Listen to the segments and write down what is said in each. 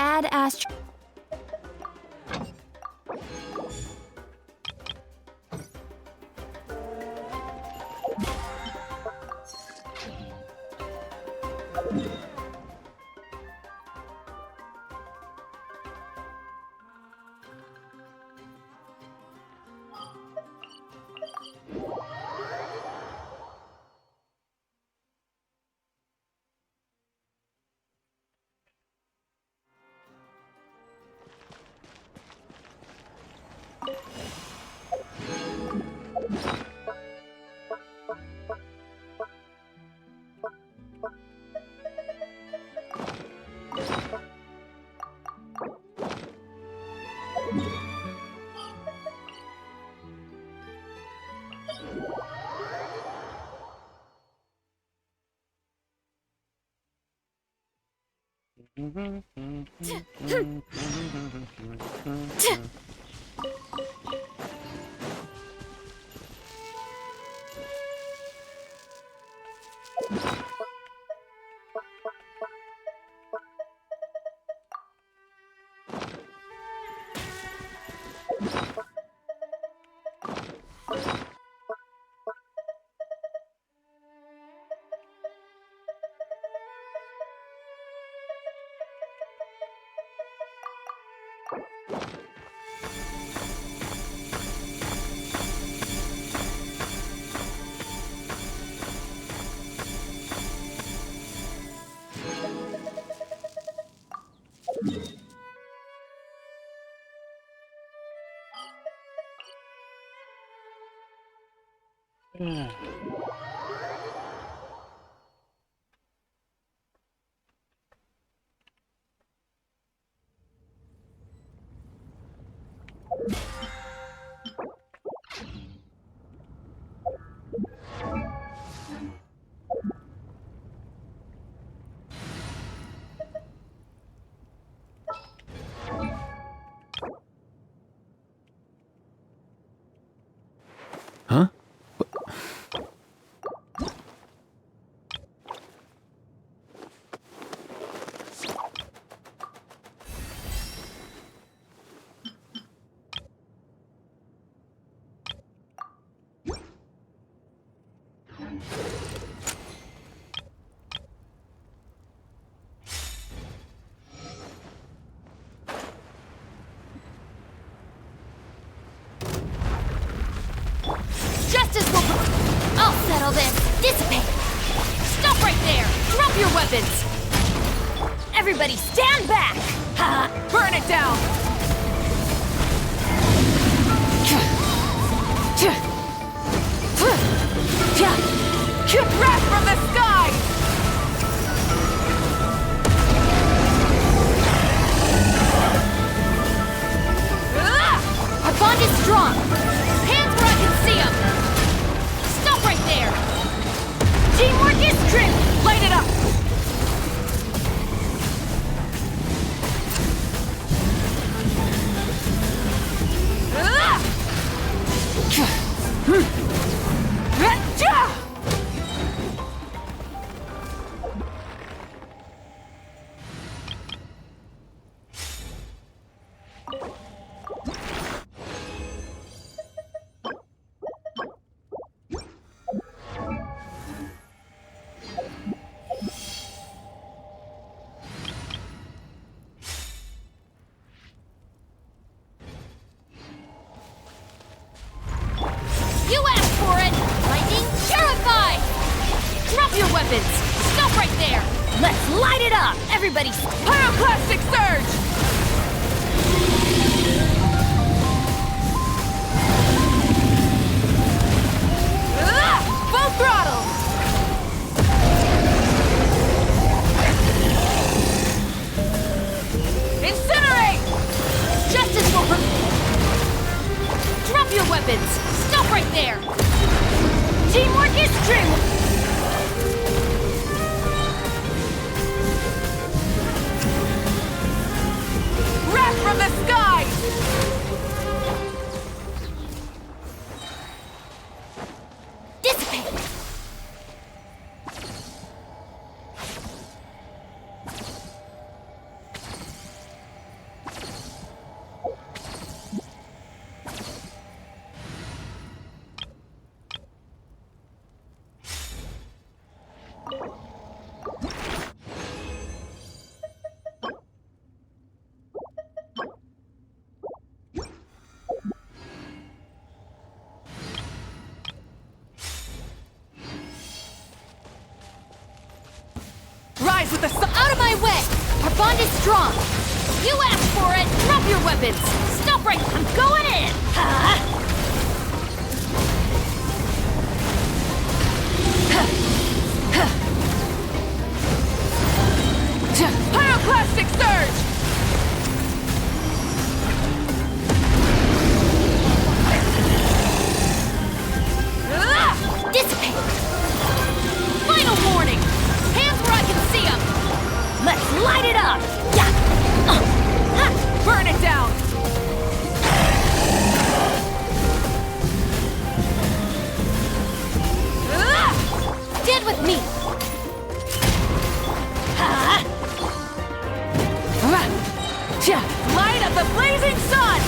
Add astro. Huh? Justice will... I'll settle this. Dissipate. Stop right there. Drop your weapons. Everybody stand back. Ha! Burn it down. Wrath from the sky. Our bond is strong. Hands where I can see them. Stop right there. Teamwork is trim. Light it up. You asked for it! Lightning Purify! Drop your weapons! Stop right there! Let's light it up! Everybody... Pyroclastic Surge! Full throttle! weapons! Stop right there! Teamwork is dreamwork! Wrath from the sky! Dissipate! Rise with the sun! Out of my way! Our bond is strong! You asked for it! Drop your weapons! Stop right! I'm going in! Pyroclastic surge! Dissipate! Final warning! Hands where I can see them! Let's light it up! Yeah! Burn it down! Stand with me! Light of the blazing sun!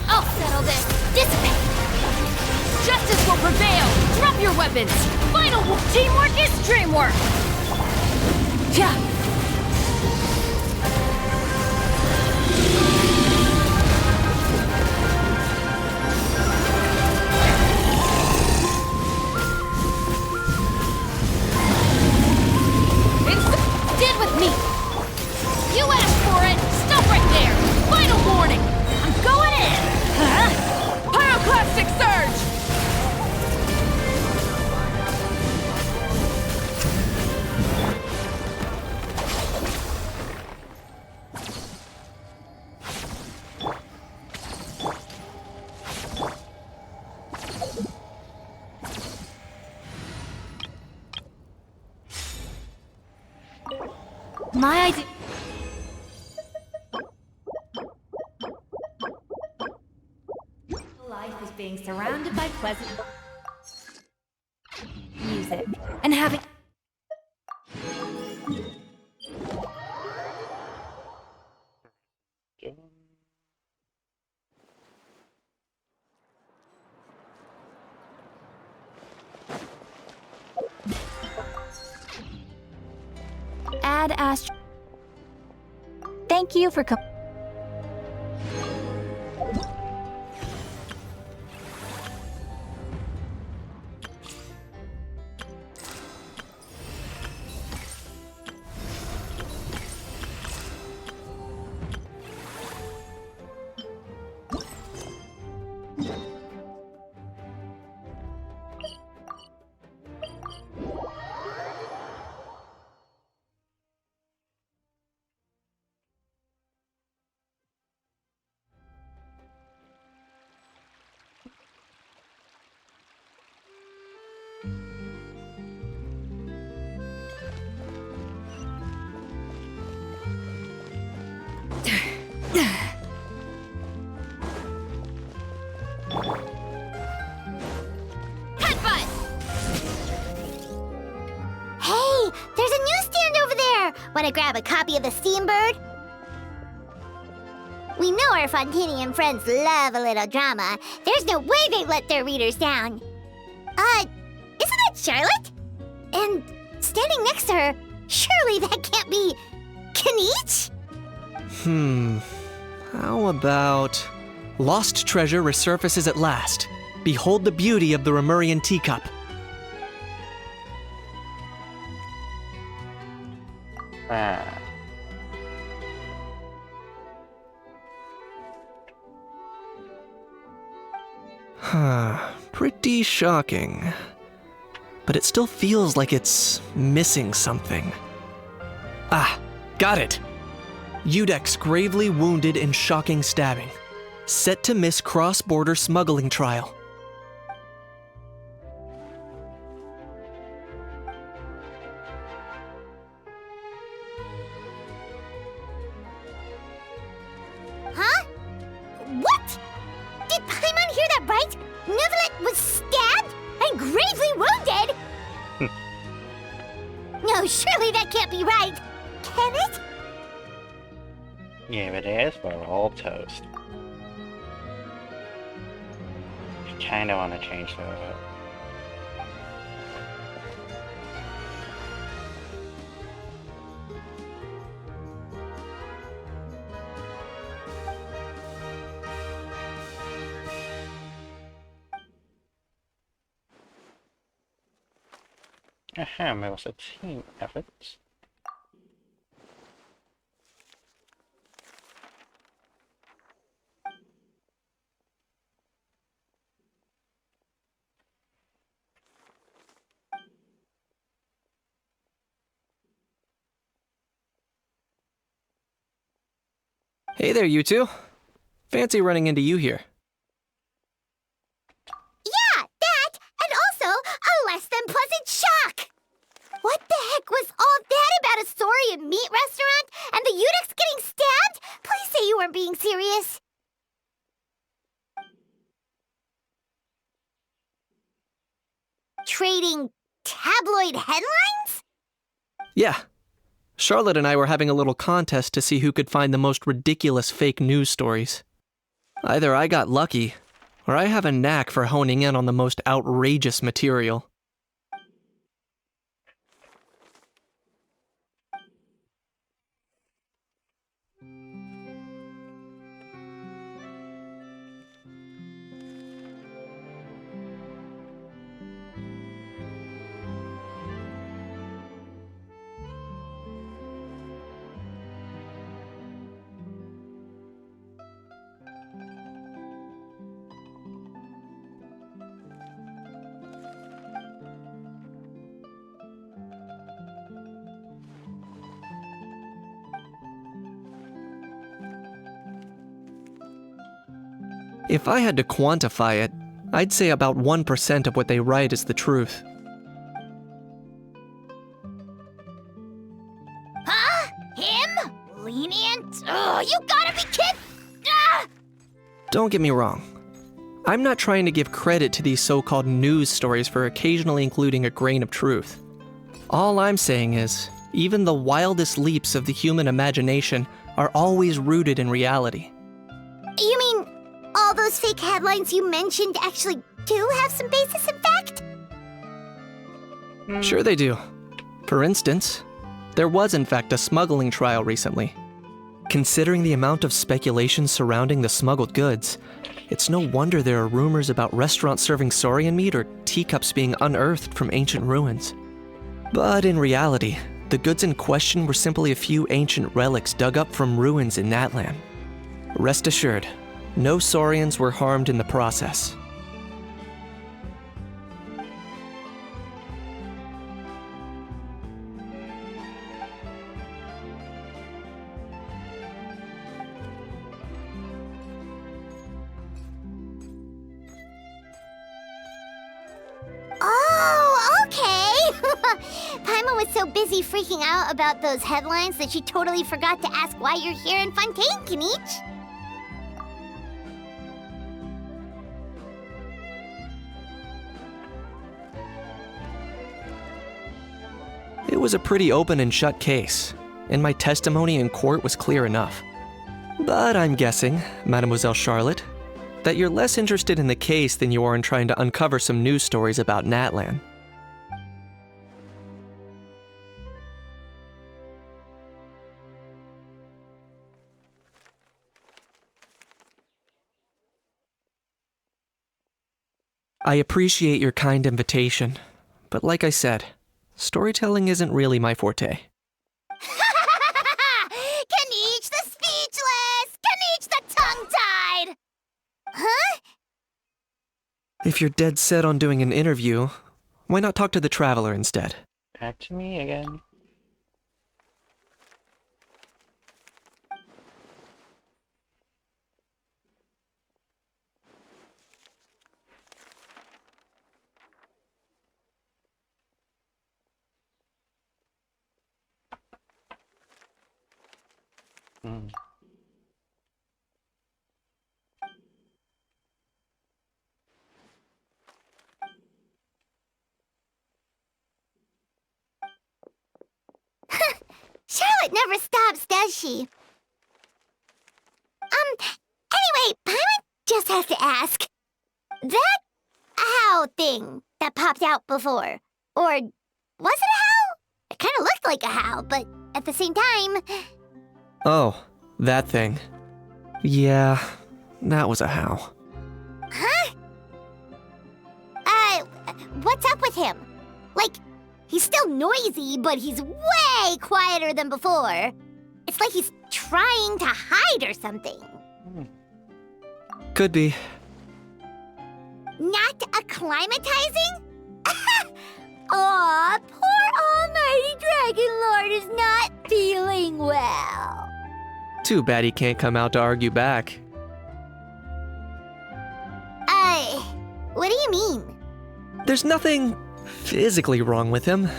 I'll settle this! Dissipate! Justice will prevail! Drop your weapons! Teamwork is dreamwork! Yeah! Stand with me! You asked for it! Stop right there! Final warning! I'm going in! Pyroclastic surge! My idea... Life is being surrounded by pleasant music and having... Ad Astro... Thank you for coming. Want to grab a copy of the Steambird? We know our Fontanian friends love a little drama. There's no way they'd let their readers down. Isn't that Charlotte? And standing next to her, surely that can't be Kaniche? How about Lost treasure resurfaces at last. Behold the beauty of the Remurian teacup. Pretty shocking. But it still feels like it's missing something. Ah, got it! Udex gravely wounded in shocking stabbing. Set to miss cross-border smuggling trial. Huh? What? Did Paimon hear that right? Neuvillette was stabbed and gravely wounded? No, surely that can't be right. Can it? Yeah, if it is, we're all toast. I kinda wanna change that. Ahem, it was a team effort. Hey there, you two. Fancy running into you here. Yeah, that, and also a less than pleasant shock. What the heck was all that about a Saurian meat restaurant and the Udex getting stabbed? Please say you weren't being serious. Trading tabloid headlines? Yeah. Charlotte and I were having a little contest to see who could find the most ridiculous fake news stories. Either I got lucky, or I have a knack for honing in on the most outrageous material. If I had to quantify it, I'd say about 1% of what they write is the truth. Huh? Him? Lenient? Ugh, you gotta be kidding! Ah! Don't get me wrong. I'm not trying to give credit to these so-called news stories for occasionally including a grain of truth. All I'm saying is, even the wildest leaps of the human imagination are always rooted in reality. You mean all those fake headlines you mentioned actually do have some basis in fact? Sure they do. For instance, there was in fact a smuggling trial recently. Considering the amount of speculation surrounding the smuggled goods, it's no wonder there are rumors about restaurants serving saurian meat or teacups being unearthed from ancient ruins. But in reality, the goods in question were simply a few ancient relics dug up from ruins in Natlan. Rest assured, no saurians were harmed in the process. Oh, okay! Paimon was so busy freaking out about those headlines that she totally forgot to ask why you're here in Fontaine, Kinich. It was a pretty open and shut case, and my testimony in court was clear enough. But I'm guessing, Mademoiselle Charlotte, that you're less interested in the case than you are in trying to uncover some news stories about Natlan. I appreciate your kind invitation, but like I said, storytelling isn't really my forte. Kaniche the speechless! Kaniche the tongue-tied! Huh? If you're dead set on doing an interview, why not talk to the Traveler instead? Back to me again. Hmm. Charlotte never stops, does she? Anyway, Paimon just has to ask. That owl thing that popped out before, or was it a howl? It kind of looked like a howl, but at the same time... Oh, that thing. Yeah, that was a howl. Huh? What's up with him? Like, he's still noisy, but he's way quieter than before. It's like he's trying to hide or something. Could be. Not acclimatizing? Aw, poor Almighty Dragon Lord is not feeling well. Too bad he can't come out to argue back. What do you mean? There's nothing physically wrong with him.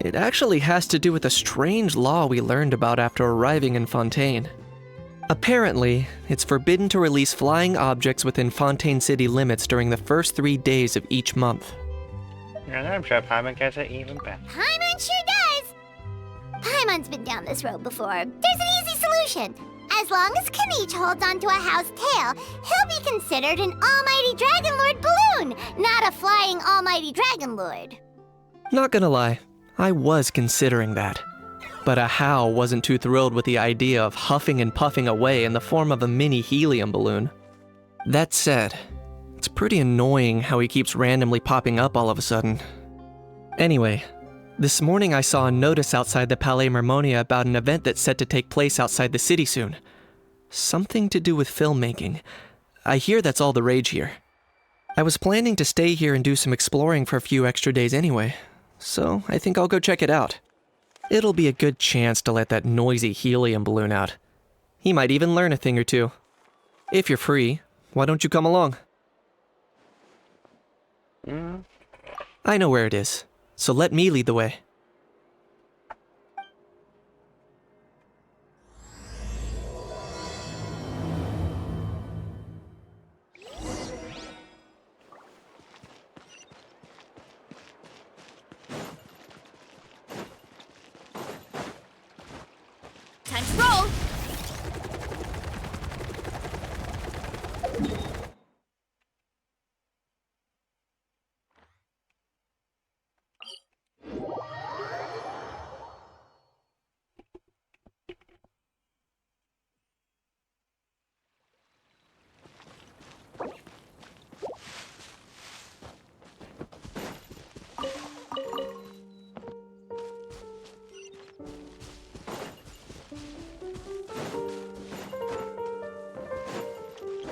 It actually has to do with a strange law we learned about after arriving in Fontaine. Apparently, it's forbidden to release flying objects within Fontaine city limits during the first 3 days of each month. And I'm sure Paimon gets it even better. Paimon sure does. Paimon's been down this road before. There's an easy solution. As long as Kaniche holds onto a house tail, he'll be considered an Almighty Dragon Lord balloon, not a flying Almighty Dragon Lord. Not gonna lie, I was considering that. But Ahau wasn't too thrilled with the idea of huffing and puffing away in the form of a mini helium balloon. That said, it's pretty annoying how he keeps randomly popping up all of a sudden. Anyway, this morning I saw a notice outside the Palais Mermonia about an event that's set to take place outside the city soon. Something to do with filmmaking. I hear that's all the rage here. I was planning to stay here and do some exploring for a few extra days anyway, so I think I'll go check it out. It'll be a good chance to let that noisy helium balloon out. He might even learn a thing or two. If you're free, why don't you come along? I know where it is, so let me lead the way. Time to roll!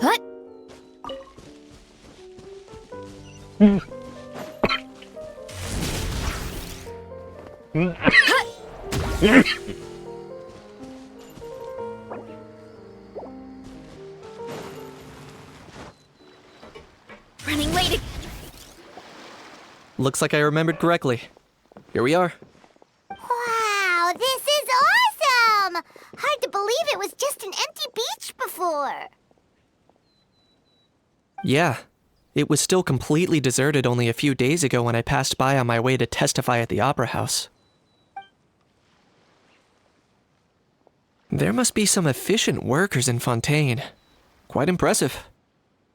What? Running late again. Looks like I remembered correctly. Here we are. Wow, this is awesome! Hard to believe it was just an empty beach before. Yeah, it was still completely deserted only a few days ago when I passed by on my way to testify at the Opera House. There must be some efficient workers in Fontaine. Quite impressive.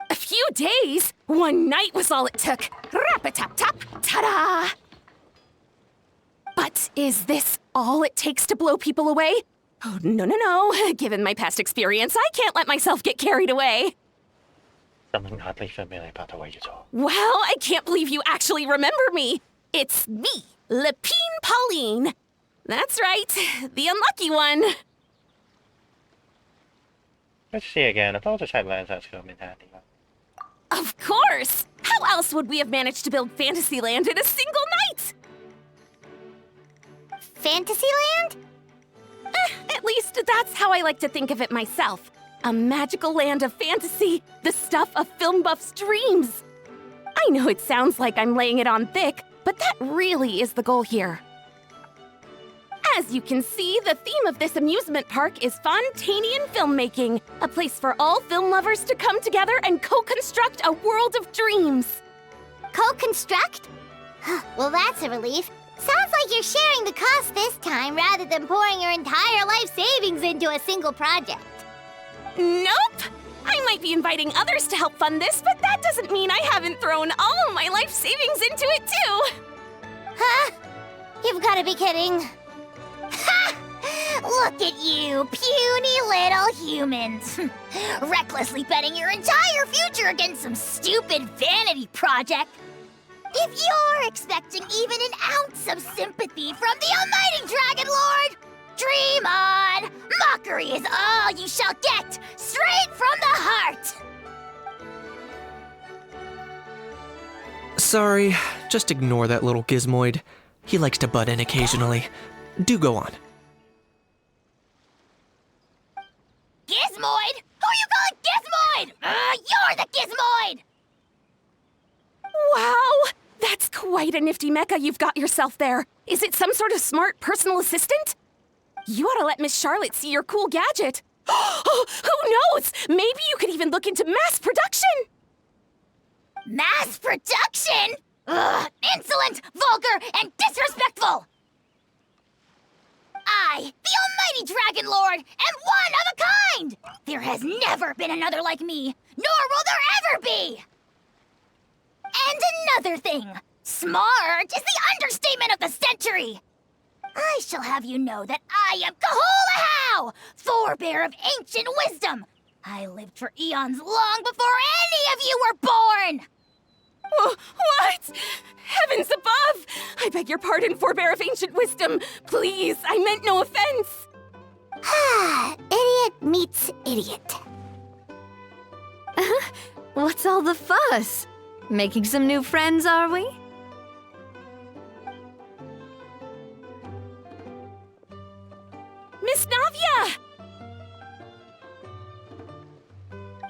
A few days? One night was all it took. Rap-a-tap-tap, ta-da! But is this all it takes to blow people away? Oh, no. Given my past experience, I can't let myself get carried away. Something oddly familiar about the way you talk. Well, I can't believe you actually remember me. It's me, Lepine Pauline. That's right, the unlucky one. Let's see again. If all the headlines that's going to be Of course! How else would we have managed to build Fantasyland in a single night? Fantasyland? At least that's how I like to think of it myself. A magical land of fantasy, the stuff of film buffs' dreams. I know it sounds like I'm laying it on thick, but that really is the goal here. As you can see, the theme of this amusement park is Fontanian filmmaking, a place for all film lovers to come together and co-construct a world of dreams. Co-construct? Well, that's a relief. Sounds like you're sharing the cost this time rather than pouring your entire life savings into a single project. Nope! I might be inviting others to help fund this, but that doesn't mean I haven't thrown all my life savings into it too! Huh? You've got to be kidding. Ha! Look at you, puny little humans. Recklessly betting your entire future against some stupid vanity project. If you're expecting even an ounce of sympathy from the almighty Dragon Lord, dream on! Mockery is all you shall get, straight from the heart! Sorry, just ignore that little gizmoid. He likes to butt in occasionally. Do go on. Gizmoid? Who you calling Gizmoid? You're the Gizmoid! Wow! That's quite a nifty mecha you've got yourself there. Is it some sort of smart personal assistant? You ought to let Miss Charlotte see your cool gadget. Who knows? Maybe you could even look into mass production! Mass production? Ugh, insolent, vulgar, and disrespectful! I, the almighty Dragon Lord, am one of a kind! There has never been another like me, nor will there ever be! And another thing, smart is the understatement of the century! I shall have you know that I am Kahulahau, forebear of ancient wisdom! I lived for eons long before any of you were born! What? Heavens above! I beg your pardon, forebear of ancient wisdom. Please, I meant no offense. Idiot meets idiot. What's all the fuss? Making some new friends, are we? Miss Navia!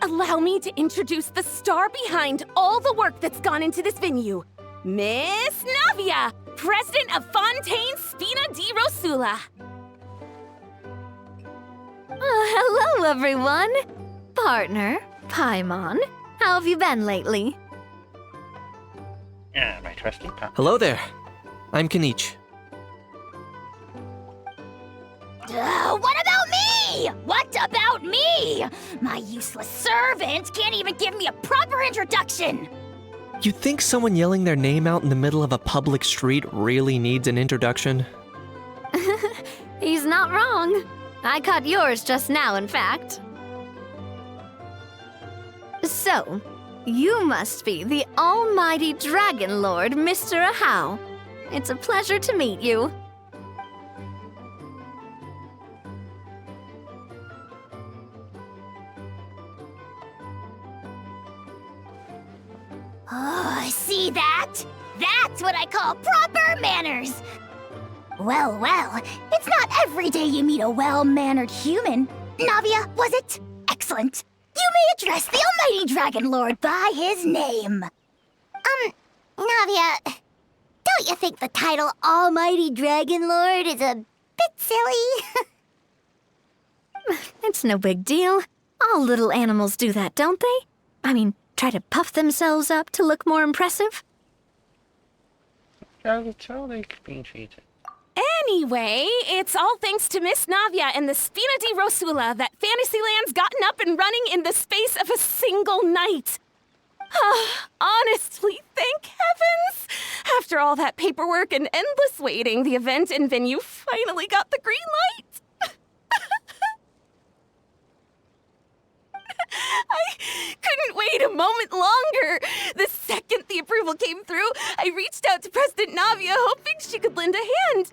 Allow me to introduce the star behind all the work that's gone into this venue. Miss Navia, president of Fontaine Spina di Rosula. Hello, everyone. Partner, Paimon, how have you been lately? my trusty pal. Hello there. I'm Kanich. What about me? What about me? My useless servant can't even give me a proper introduction. You think someone yelling their name out in the middle of a public street really needs an introduction? He's not wrong. I caught yours just now, in fact. So, you must be the almighty Dragon Lord, Mr. Ahau. It's a pleasure to meet you. Oh, see that? That's what I call proper manners. Well, it's not every day you meet a well-mannered human. Navia, was it? Excellent. You may address the almighty Dragon Lord by his name. Navia, don't you think the title Almighty Dragon Lord is a bit silly? It's no big deal. All little animals do that, don't they? I mean, try to puff themselves up to look more impressive. That's how they being treated. Anyway, it's all thanks to Miss Navia and the Spina di Rosula that Fantasyland's gotten up and running in the space of a single night. Honestly, thank heavens! After all that paperwork and endless waiting, the event and venue finally got the green light. I couldn't wait a moment longer. The second the approval came through, I reached out to President Navia, hoping she could lend a hand.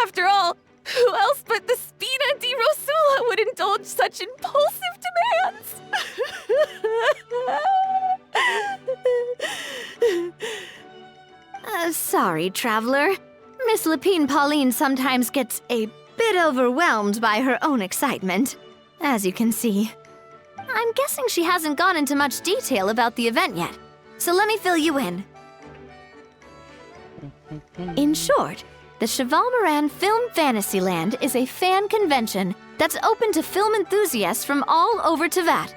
After all, who else but the Spina di Rosula would indulge such impulsive demands? Sorry, Traveler. Miss Lapine Pauline sometimes gets a bit overwhelmed by her own excitement, as you can see. I'm guessing she hasn't gone into much detail about the event yet, so let me fill you in. In short, the Cheval Moran Film Fantasyland is a fan convention that's open to film enthusiasts from all over Teyvat.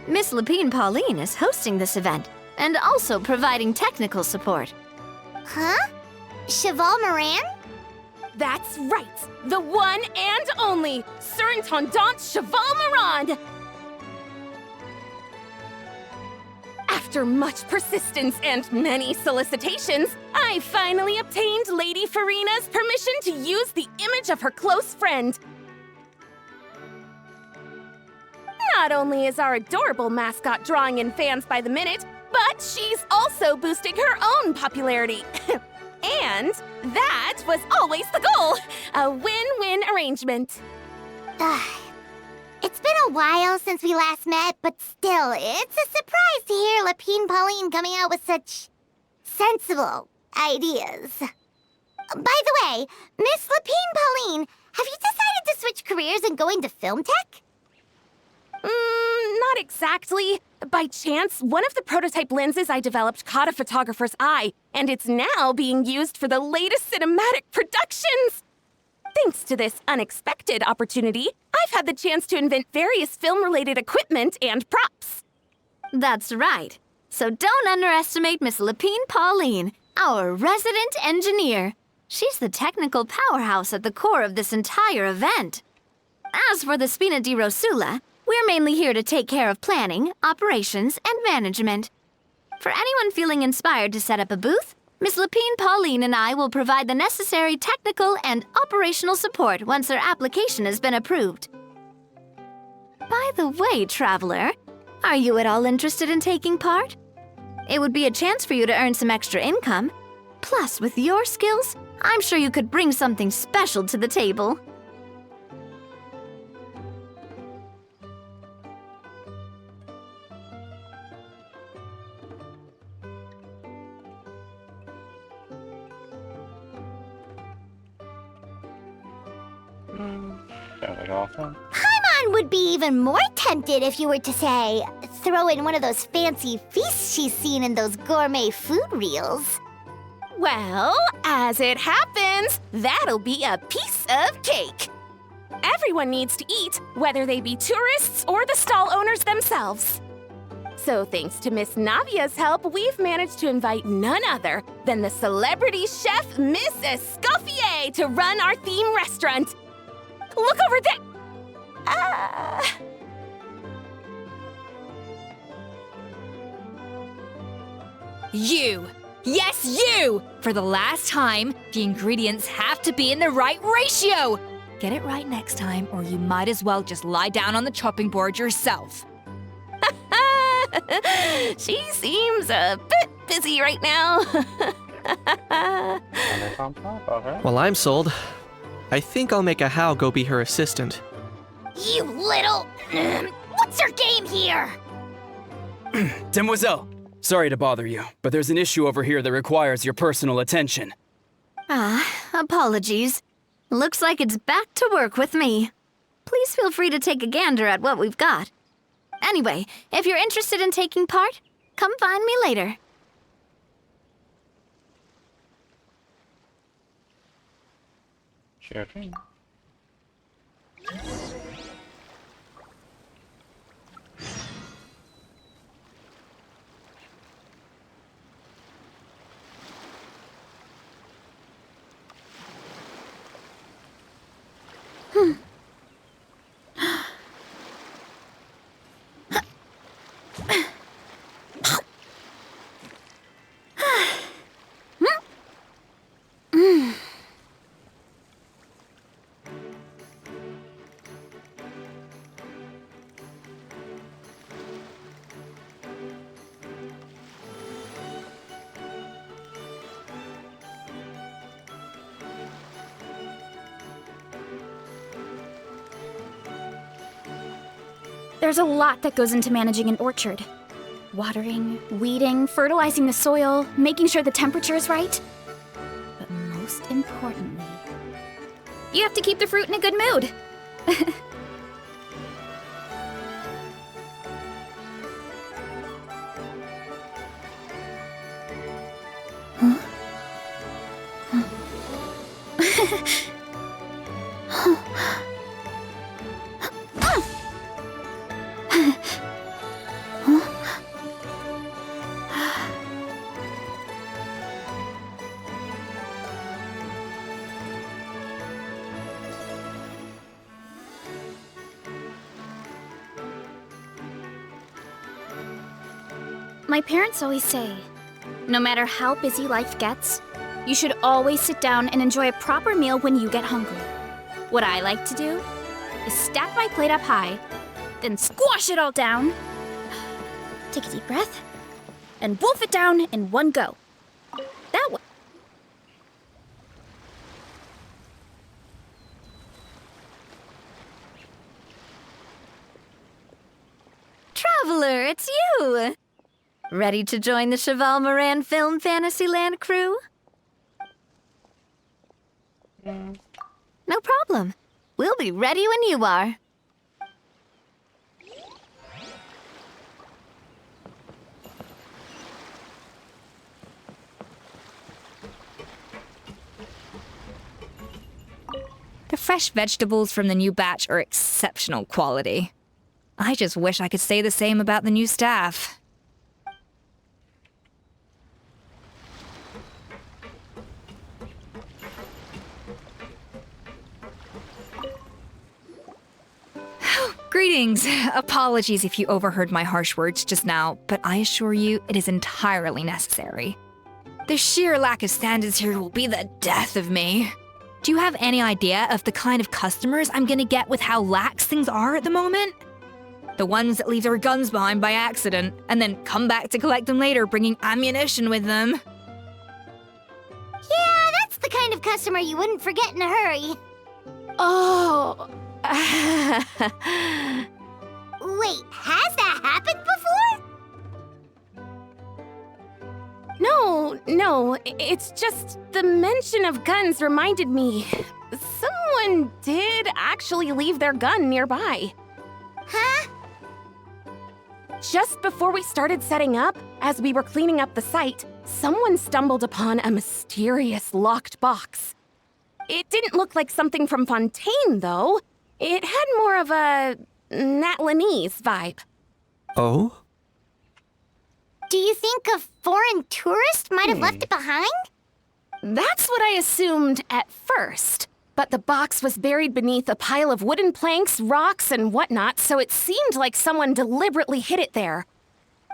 Miss Lapine Pauline is hosting this event and also providing technical support. Huh? Cheval Moran? That's right, the one and only Surintendant Cheval Moran! After much persistence and many solicitations, I finally obtained Lady Farina's permission to use the image of her close friend. Not only is our adorable mascot drawing in fans by the minute, but she's also boosting her own popularity. And that was always the goal, a win-win arrangement. It's been a while since we last met, but still, it's a surprise to hear Lapine Pauline coming out with such sensible ideas. By the way, Miss Lapine Pauline, have you decided to switch careers and go into film tech? Not exactly. By chance, one of the prototype lenses I developed caught a photographer's eye, and it's now being used for the latest cinematic productions. Thanks to this unexpected opportunity, I've had the chance to invent various film-related equipment and props. That's right. So don't underestimate Miss Lapine Pauline, our resident engineer. She's the technical powerhouse at the core of this entire event. As for the Spina di Rosula, we're mainly here to take care of planning, operations, and management. For anyone feeling inspired to set up a booth, Miss Lapine Pauline and I will provide the necessary technical and operational support once their application has been approved. By the way, Traveler, are you at all interested in taking part? It would be a chance for you to earn some extra income. Plus, with your skills, I'm sure you could bring something special to the table. Sounds like awesome. Paimon would be even more tempted if you were to, say, throw in one of those fancy feasts she's seen in those gourmet food reels. Well, as it happens, that'll be a piece of cake. Everyone needs to eat, whether they be tourists or the stall owners themselves. So thanks to Miss Navia's help, we've managed to invite none other than the celebrity chef, Miss Escoffier, to run our theme restaurant. Look over there! You! Yes, you! For the last time, the ingredients have to be in the right ratio! Get it right next time, or you might as well just lie down on the chopping board yourself. She seems a bit busy right now. And it's on top of her. Well, I'm sold. I think I'll make a How go be her assistant. You little... What's your game here? Demoiselle, sorry to bother you, but there's an issue over here that requires your personal attention. Apologies. Looks like it's back to work with me. Please feel free to take a gander at what we've got. Anyway, if you're interested in taking part, come find me later. Sure thing. There's a lot that goes into managing an orchard. Watering, weeding, fertilizing the soil, making sure the temperature is right. But most importantly, you have to keep the fruit in a good mood. My parents always say, no matter how busy life gets, you should always sit down and enjoy a proper meal when you get hungry. What I like to do is stack my plate up high, then squash it all down, take a deep breath, and wolf it down in one go. That way. Traveler, it's you! Ready to join the Cheval Moran Film Fantasyland crew? No problem. We'll be ready when you are. The fresh vegetables from the new batch are exceptional quality. I just wish I could say the same about the new staff. Greetings. Apologies if you overheard my harsh words just now, but I assure you it is entirely necessary. The sheer lack of standards here will be the death of me. Do you have any idea of the kind of customers I'm gonna get with how lax things are at the moment? The ones that leave their guns behind by accident, and then come back to collect them later bringing ammunition with them. Yeah, that's the kind of customer you wouldn't forget in a hurry. Oh. Wait, has that happened before? No, it's just the mention of guns reminded me. Someone did actually leave their gun nearby. Huh? Just before we started setting up, as we were cleaning up the site, someone stumbled upon a mysterious locked box. It didn't look like something from Fontaine, though. It had more of a Natlanese vibe. Oh? Do you think a foreign tourist might have left it behind? That's what I assumed at first. But the box was buried beneath a pile of wooden planks, rocks, and whatnot, so it seemed like someone deliberately hid it there.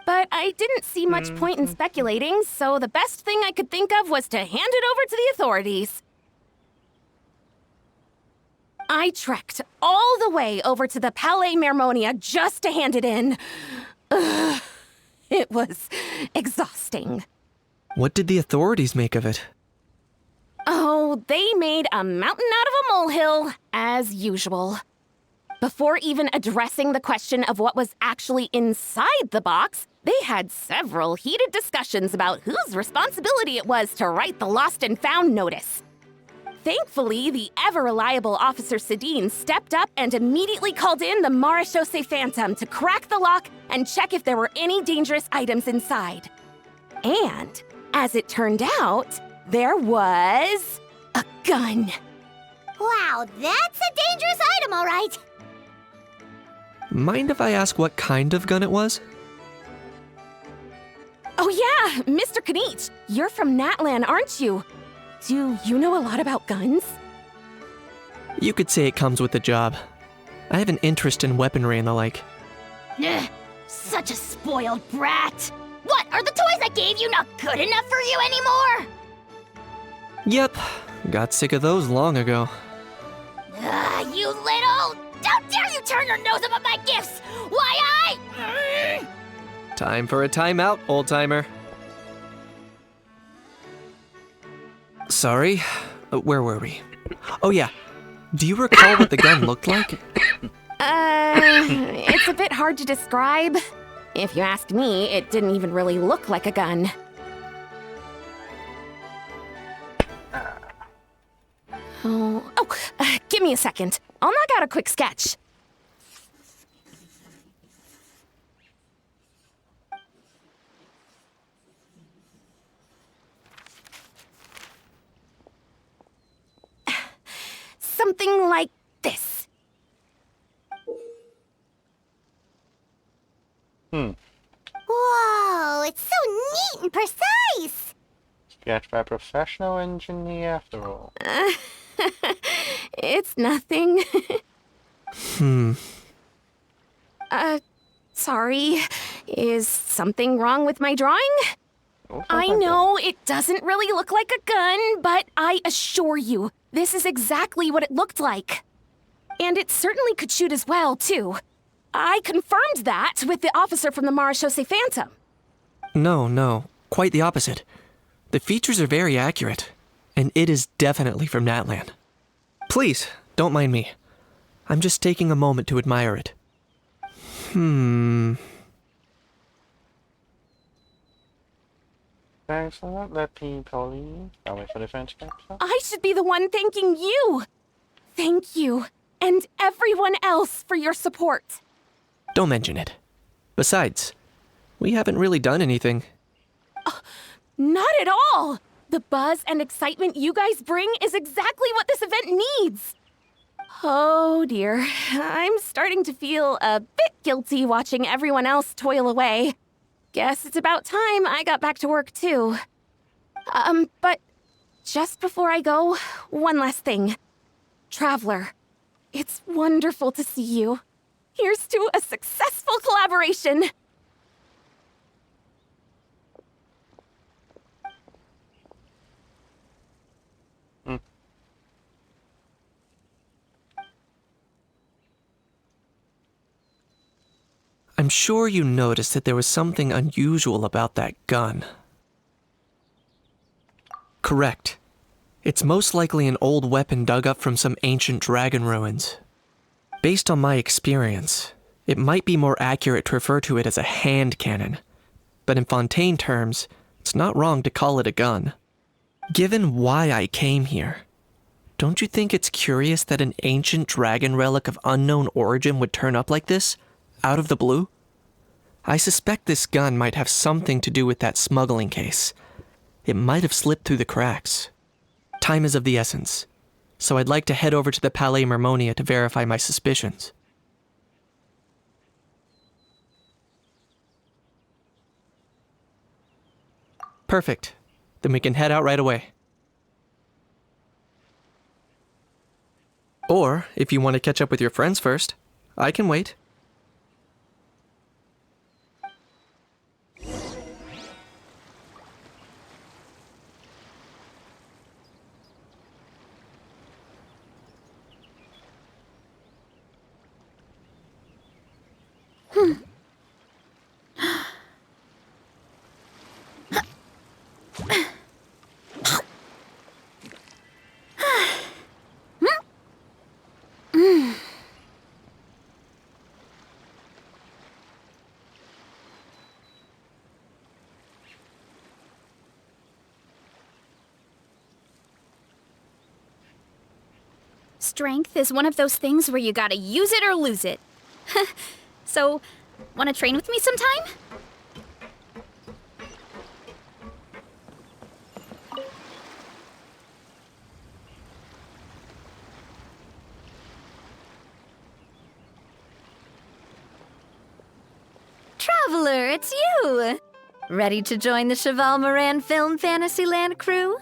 But I didn't see much point in speculating, so the best thing I could think of was to hand it over to the authorities. I trekked all the way over to the Palais Mermonia just to hand it in. Ugh, it was exhausting. What did the authorities make of it? Oh, they made a mountain out of a molehill, as usual. Before even addressing the question of what was actually inside the box, they had several heated discussions about whose responsibility it was to write the lost and found notice. Thankfully, the ever-reliable Officer Sedine stepped up and immediately called in the Marechaussee Phantom to crack the lock and check if there were any dangerous items inside. And, as it turned out, there was a gun. Wow, that's a dangerous item, all right. Mind if I ask what kind of gun it was? Oh yeah, Mr. Kanich, you're from Natlan, aren't you? Do you know a lot about guns? You could say it comes with the job. I have an interest in weaponry and the like. Ugh, such a spoiled brat. What, are the toys I gave you not good enough for you anymore? Yep, got sick of those long ago. You little... How dare you turn your nose up at my gifts! Why Time for a timeout, old-timer. Sorry, where were we? Oh yeah, do you recall what the gun looked like? It's a bit hard to describe. If you ask me, it didn't even really look like a gun. Give me a second. I'll knock out a quick sketch. Something like this. Whoa, it's so neat and precise. Sketched by a professional engineer after all. It's nothing. Sorry. Is something wrong with my drawing? I know it doesn't really look like a gun, but I assure you, this is exactly what it looked like. And it certainly could shoot as well, too. I confirmed that with the officer from the Marechaussee Phantom. No, quite the opposite. The features are very accurate, and it is definitely from Natlan. Please, don't mind me. I'm just taking a moment to admire it. Thanks a lot, Lepine Pauline. I'll wait for the French capsule. I should be the one thanking you. Thank you, and everyone else for your support. Don't mention it. Besides, we haven't really done anything. Not at all. The buzz and excitement you guys bring is exactly what this event needs. Oh dear, I'm starting to feel a bit guilty watching everyone else toil away. Guess it's about time I got back to work too. But just before I go, one last thing. Traveler, it's wonderful to see you. Here's to a successful collaboration. I'm sure you noticed that there was something unusual about that gun. Correct. It's most likely an old weapon dug up from some ancient dragon ruins. Based on my experience, it might be more accurate to refer to it as a hand cannon, but in Fontaine terms, it's not wrong to call it a gun. Given why I came here, don't you think it's curious that an ancient dragon relic of unknown origin would turn up like this? Out of the blue? I suspect this gun might have something to do with that smuggling case. It might have slipped through the cracks. Time is of the essence, so I'd like to head over to the Palais Mermonia to verify my suspicions. Perfect. Then we can head out right away. Or, if you want to catch up with your friends first, I can wait. Strength is one of those things where you gotta use it or lose it. So, wanna train with me sometime? Traveler, it's you! Ready to join the Cheval Moran Film Fantasyland crew?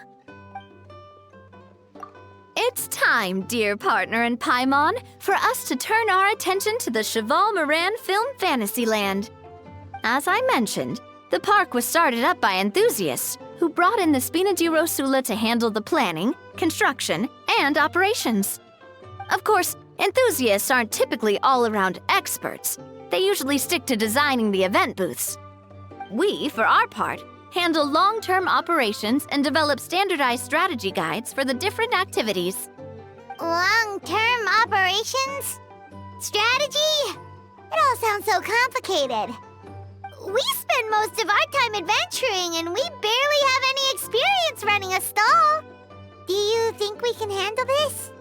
It's time, dear partner in Paimon, for us to turn our attention to the Cheval Moran Film Fantasyland. As I mentioned, the park was started up by enthusiasts who brought in the Spina di Rosula to handle the planning, construction, and operations. Of course, enthusiasts aren't typically all-around experts. They usually stick to designing the event booths. We, for our part, handle long-term operations and develop standardized strategy guides for the different activities. Long-term operations? Strategy? It all sounds so complicated. We spend most of our time adventuring, and we barely have any experience running a stall. Do you think we can handle this?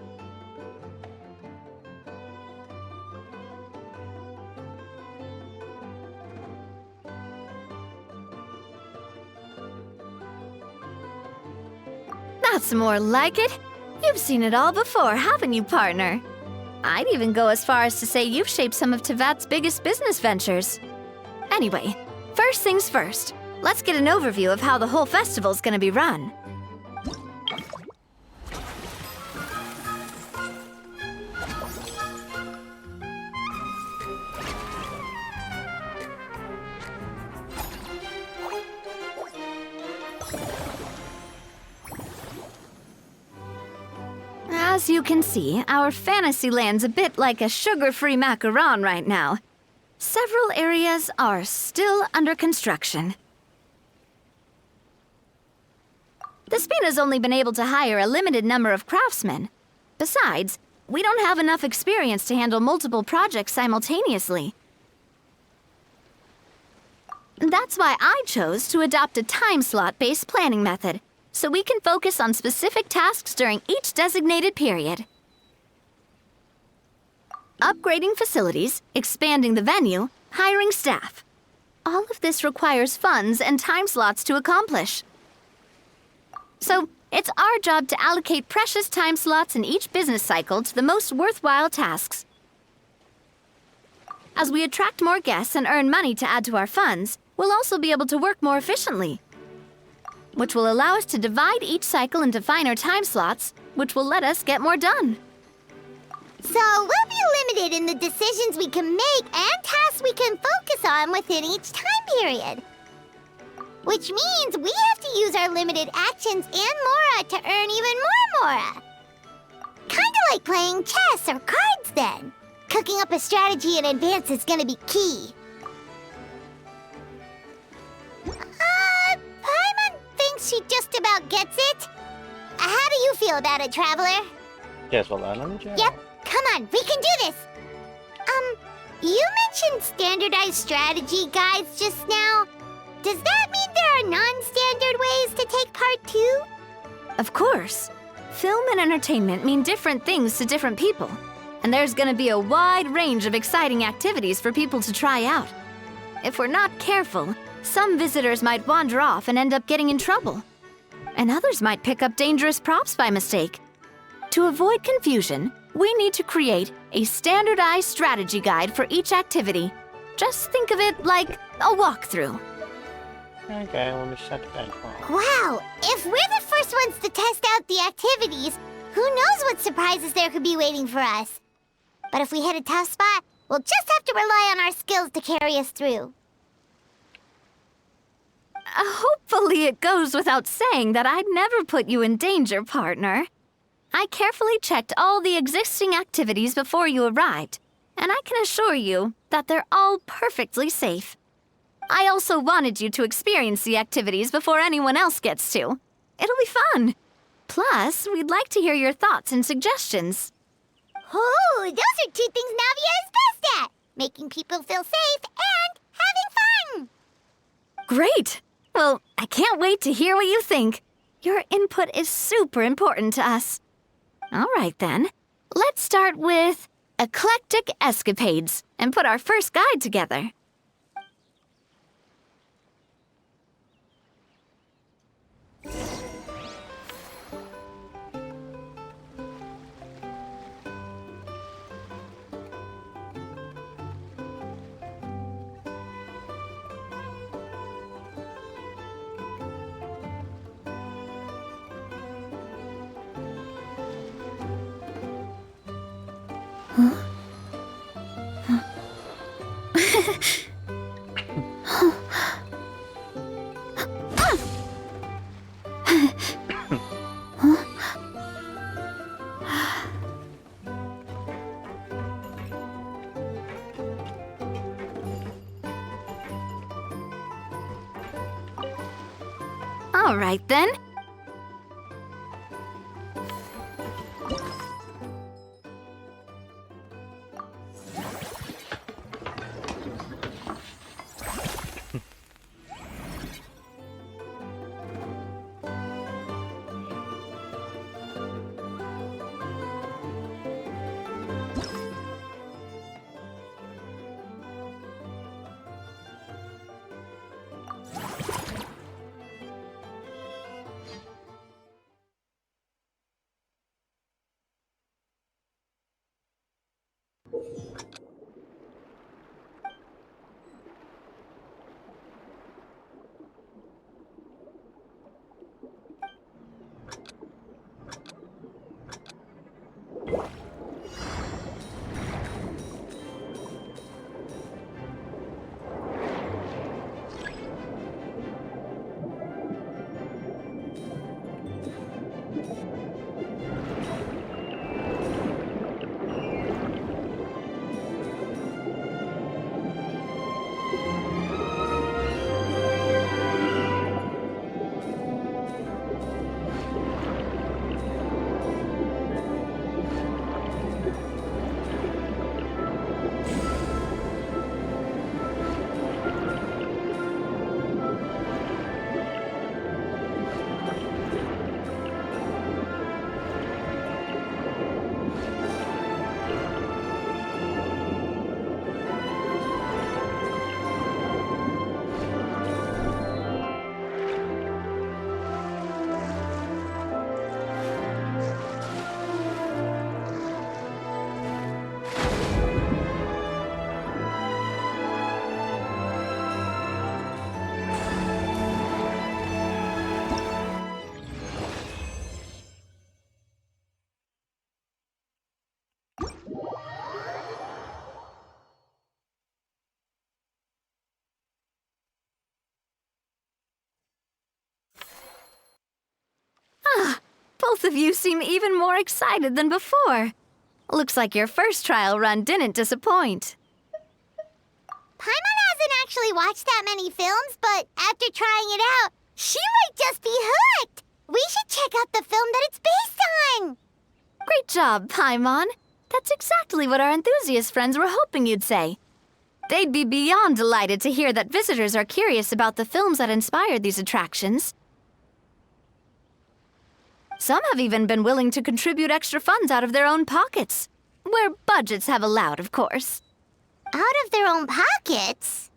That's more like it. You've seen it all before, haven't you, partner? I'd even go as far as to say you've shaped some of Tevat's biggest business ventures. Anyway, first things first. Let's get an overview of how the whole festival's gonna be run. As you can see, our fantasy land's a bit like a sugar-free macaron right now. Several areas are still under construction. The Spina's only been able to hire a limited number of craftsmen. Besides, we don't have enough experience to handle multiple projects simultaneously. That's why I chose to adopt a time slot-based planning method, so we can focus on specific tasks during each designated period. Upgrading facilities, expanding the venue, hiring staff. All of this requires funds and time slots to accomplish. So, it's our job to allocate precious time slots in each business cycle to the most worthwhile tasks. As we attract more guests and earn money to add to our funds, we'll also be able to work more efficiently, which will allow us to divide each cycle into finer time slots, which will let us get more done. So we'll be limited in the decisions we can make and tasks we can focus on within each time period. Which means we have to use our limited actions and Mora to earn even more Mora. Kinda like playing chess or cards then. Cooking up a strategy in advance is gonna be key. Paimon thinks she just about gets it. How do you feel about it, Traveler? Yes, well, let me check. Yep, come on, we can do this. You mentioned standardized strategy guides just now. Does that mean there are non-standard ways to take part too? Of course. Film and entertainment mean different things to different people, and there's gonna be a wide range of exciting activities for people to try out. If we're not careful, some visitors might wander off and end up getting in trouble, and others might pick up dangerous props by mistake. To avoid confusion, we need to create a standardized strategy guide for each activity. Just think of it like a walkthrough. Okay, let me set the benchmark. Wow, if we're the first ones to test out the activities, who knows what surprises there could be waiting for us. But if we hit a tough spot, we'll just have to rely on our skills to carry us through. Hopefully it goes without saying that I'd never put you in danger, partner. I carefully checked all the existing activities before you arrived, and I can assure you that they're all perfectly safe. I also wanted you to experience the activities before anyone else gets to. It'll be fun. Plus, we'd like to hear your thoughts and suggestions. Oh, those are two things Navia is best at. Making people feel safe and having fun. Great! Well, I can't wait to hear what you think. Your input is super important to us. All right, then. Let's start with Eclectic Escapades and put our first guide together. All right, then. both of you seem even more excited than before. Looks like your first trial run didn't disappoint. Paimon hasn't actually watched that many films, but after trying it out, she might just be hooked. We should check out the film that it's based on. Great job, Paimon. That's exactly what our enthusiast friends were hoping you'd say. They'd be beyond delighted to hear that visitors are curious about the films that inspired these attractions. Some have even been willing to contribute extra funds out of their own pockets. Where budgets have allowed, of course. Out of their own pockets?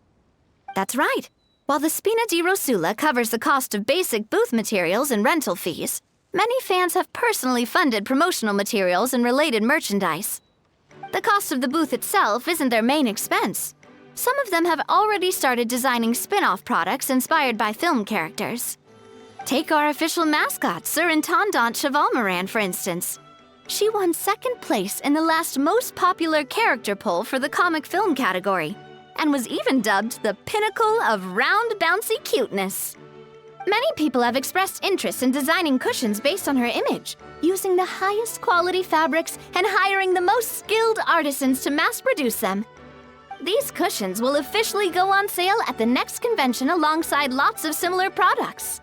That's right. While the Spina di Rosula covers the cost of basic booth materials and rental fees, many fans have personally funded promotional materials and related merchandise. The cost of the booth itself isn't their main expense. Some of them have already started designing spin-off products inspired by film characters. Take our official mascot, Surintendant Chevalmoran, for instance. She won second place in the last most popular character poll for the comic film category, and was even dubbed the pinnacle of round, bouncy cuteness. Many people have expressed interest in designing cushions based on her image, using the highest quality fabrics and hiring the most skilled artisans to mass produce them. These cushions will officially go on sale at the next convention alongside lots of similar products.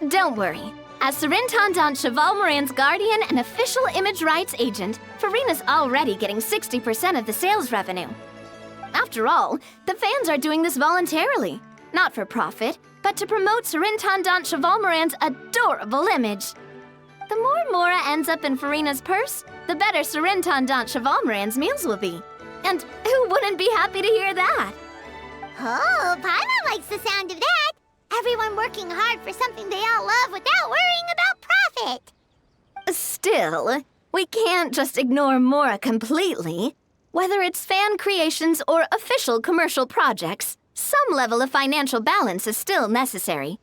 Don't worry. As Surintendant Chevalmoran's guardian and official image rights agent, Farina's already getting 60% of the sales revenue. After all, the fans are doing this voluntarily, not for profit, but to promote Surintendant Chevalmoran's adorable image. The more Mora ends up in Farina's purse, the better Surintendant Chevalmoran's meals will be. And who wouldn't be happy to hear that? Oh, Paimon likes the sound of that. Everyone working hard for something they all love without worrying about profit. Still, we can't just ignore Mora completely. Whether it's fan creations or official commercial projects, some level of financial balance is still necessary.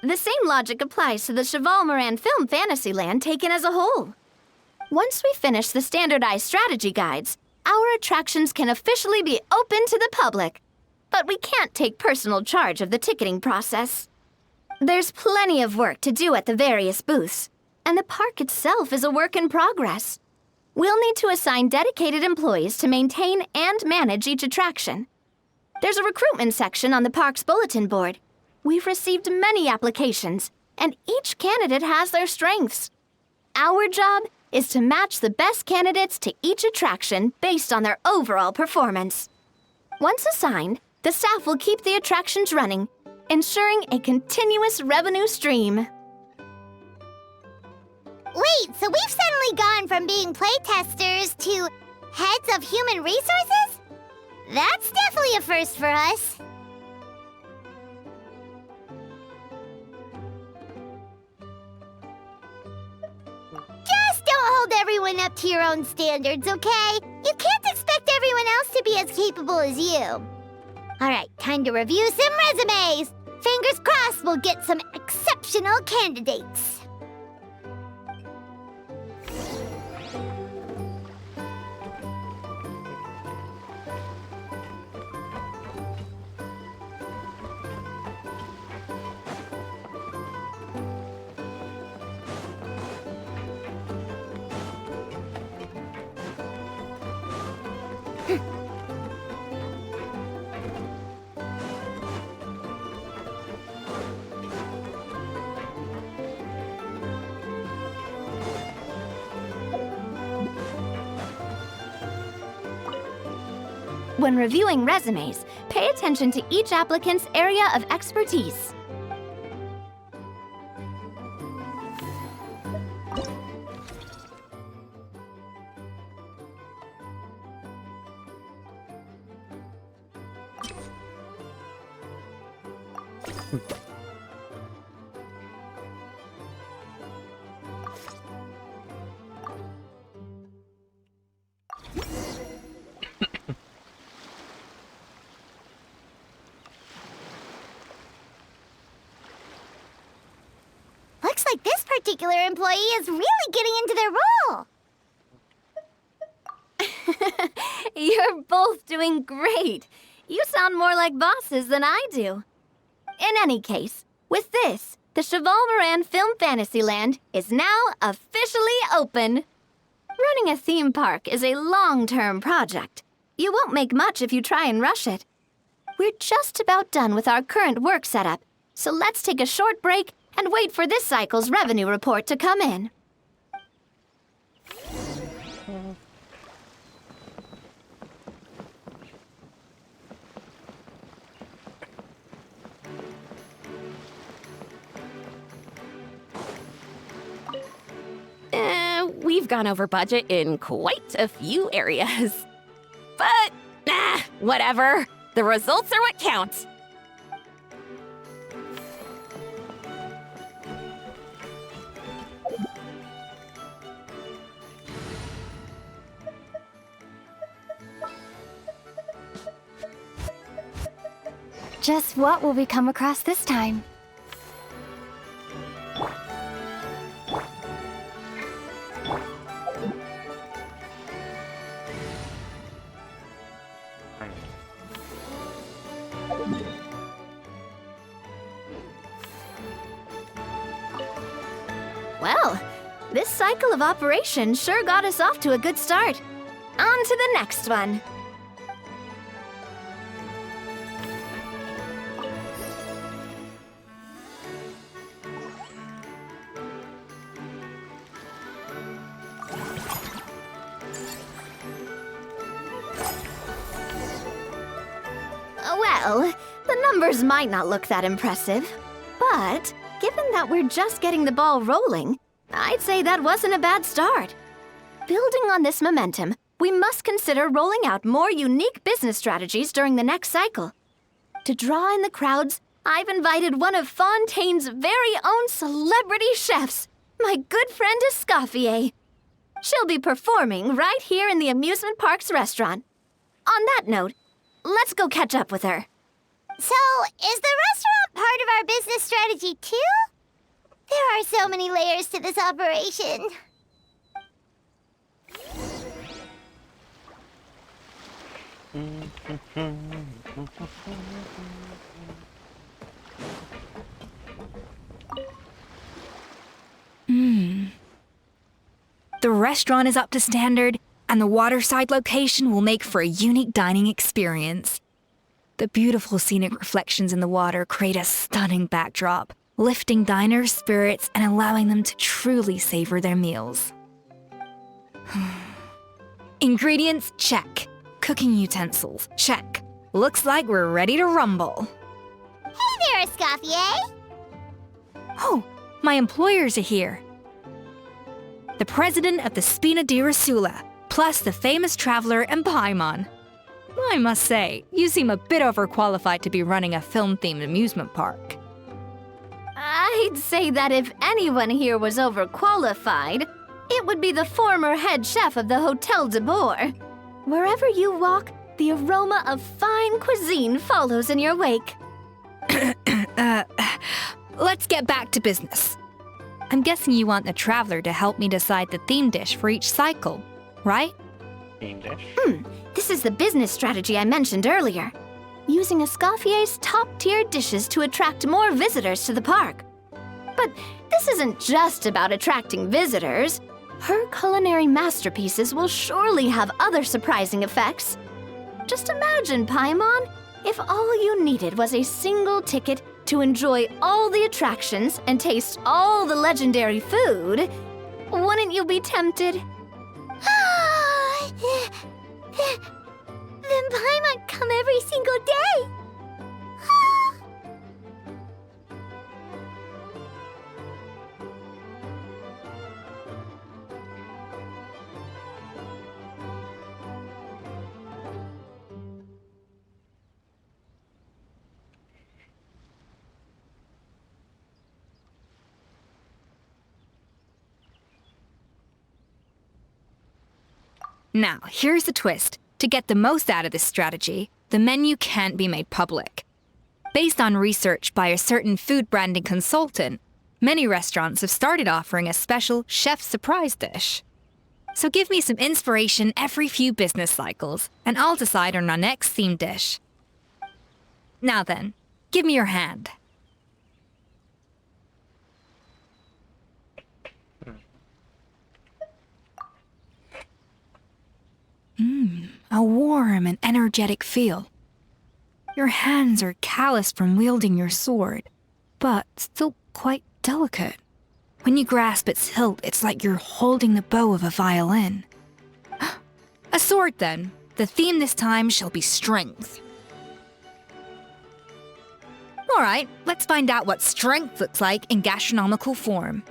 The same logic applies to the Chevalmoran Film Fantasyland taken as a whole. Once we finish the standardized strategy guides, our attractions can officially be open to the public. But we can't take personal charge of the ticketing process. There's plenty of work to do at the various booths, and the park itself is a work in progress. We'll need to assign dedicated employees to maintain and manage each attraction. There's a recruitment section on the park's bulletin board. We've received many applications, and each candidate has their strengths. Our job is to match the best candidates to each attraction based on their overall performance. Once assigned, the staff will keep the attractions running, ensuring a continuous revenue stream. Wait, so we've suddenly gone from being playtesters to heads of human resources? That's definitely a first for us. Just don't hold everyone up to your own standards, okay? You can't expect everyone else to be as capable as you. All right, time to review some resumes. Fingers crossed we'll get some exceptional candidates. When reviewing resumes, pay attention to each applicant's area of expertise. Looks like this particular employee is really getting into their role. You're both doing great. You sound more like bosses than I do. In any case, with this, the Cheval Moran Film Fantasyland is now officially open. Running a theme park is a long-term project. You won't make much if you try and rush it. We're just about done with our current work setup, so let's take a short break and wait for this cycle's revenue report to come in. We've gone over budget in quite a few areas. But, whatever. The results are what count. Just what will we come across this time? Well, this cycle of operation sure got us off to a good start. On to the next one. Well, the numbers might not look that impressive, but given that we're just getting the ball rolling, I'd say that wasn't a bad start. Building on this momentum, we must consider rolling out more unique business strategies during the next cycle. To draw in the crowds, I've invited one of Fontaine's very own celebrity chefs, my good friend Escoffier. She'll be performing right here in the amusement park's restaurant. On that note, let's go catch up with her. So, is the restaurant part of our business strategy too? There are so many layers to this operation. The restaurant is up to standard, and the waterside location will make for a unique dining experience. The beautiful scenic reflections in the water create a stunning backdrop, lifting diners' spirits and allowing them to truly savor their meals. Ingredients, check. Cooking utensils, check. Looks like we're ready to rumble. Hey there, Escoffier! Oh, my employers are here. The president of the Spina di Rasula, plus the famous traveler and Paimon. I must say, you seem a bit overqualified to be running a film-themed amusement park. I'd say that if anyone here was overqualified, it would be the former head chef of the Hotel de Boer. Wherever you walk, the aroma of fine cuisine follows in your wake. Let's get back to business. I'm guessing you want the traveler to help me decide the theme dish for each cycle, right? Theme dish? This is the business strategy I mentioned earlier. Using Escoffier's top-tier dishes to attract more visitors to the park. But this isn't just about attracting visitors. Her culinary masterpieces will surely have other surprising effects. Just imagine, Paimon, if all you needed was a single ticket to enjoy all the attractions and taste all the legendary food. Wouldn't you be tempted? Then Paimon come every single day! Now, here's the twist. To get the most out of this strategy, the menu can't be made public. Based on research by a certain food branding consultant, many restaurants have started offering a special chef surprise dish. So give me some inspiration every few business cycles, and I'll decide on our next theme dish. Now then, give me your hand. A warm and energetic feel. Your hands are calloused from wielding your sword, but still quite delicate. When you grasp its hilt, it's like you're holding the bow of a violin. A sword, then. The theme this time shall be strength. All right, let's find out what strength looks like in gastronomical form.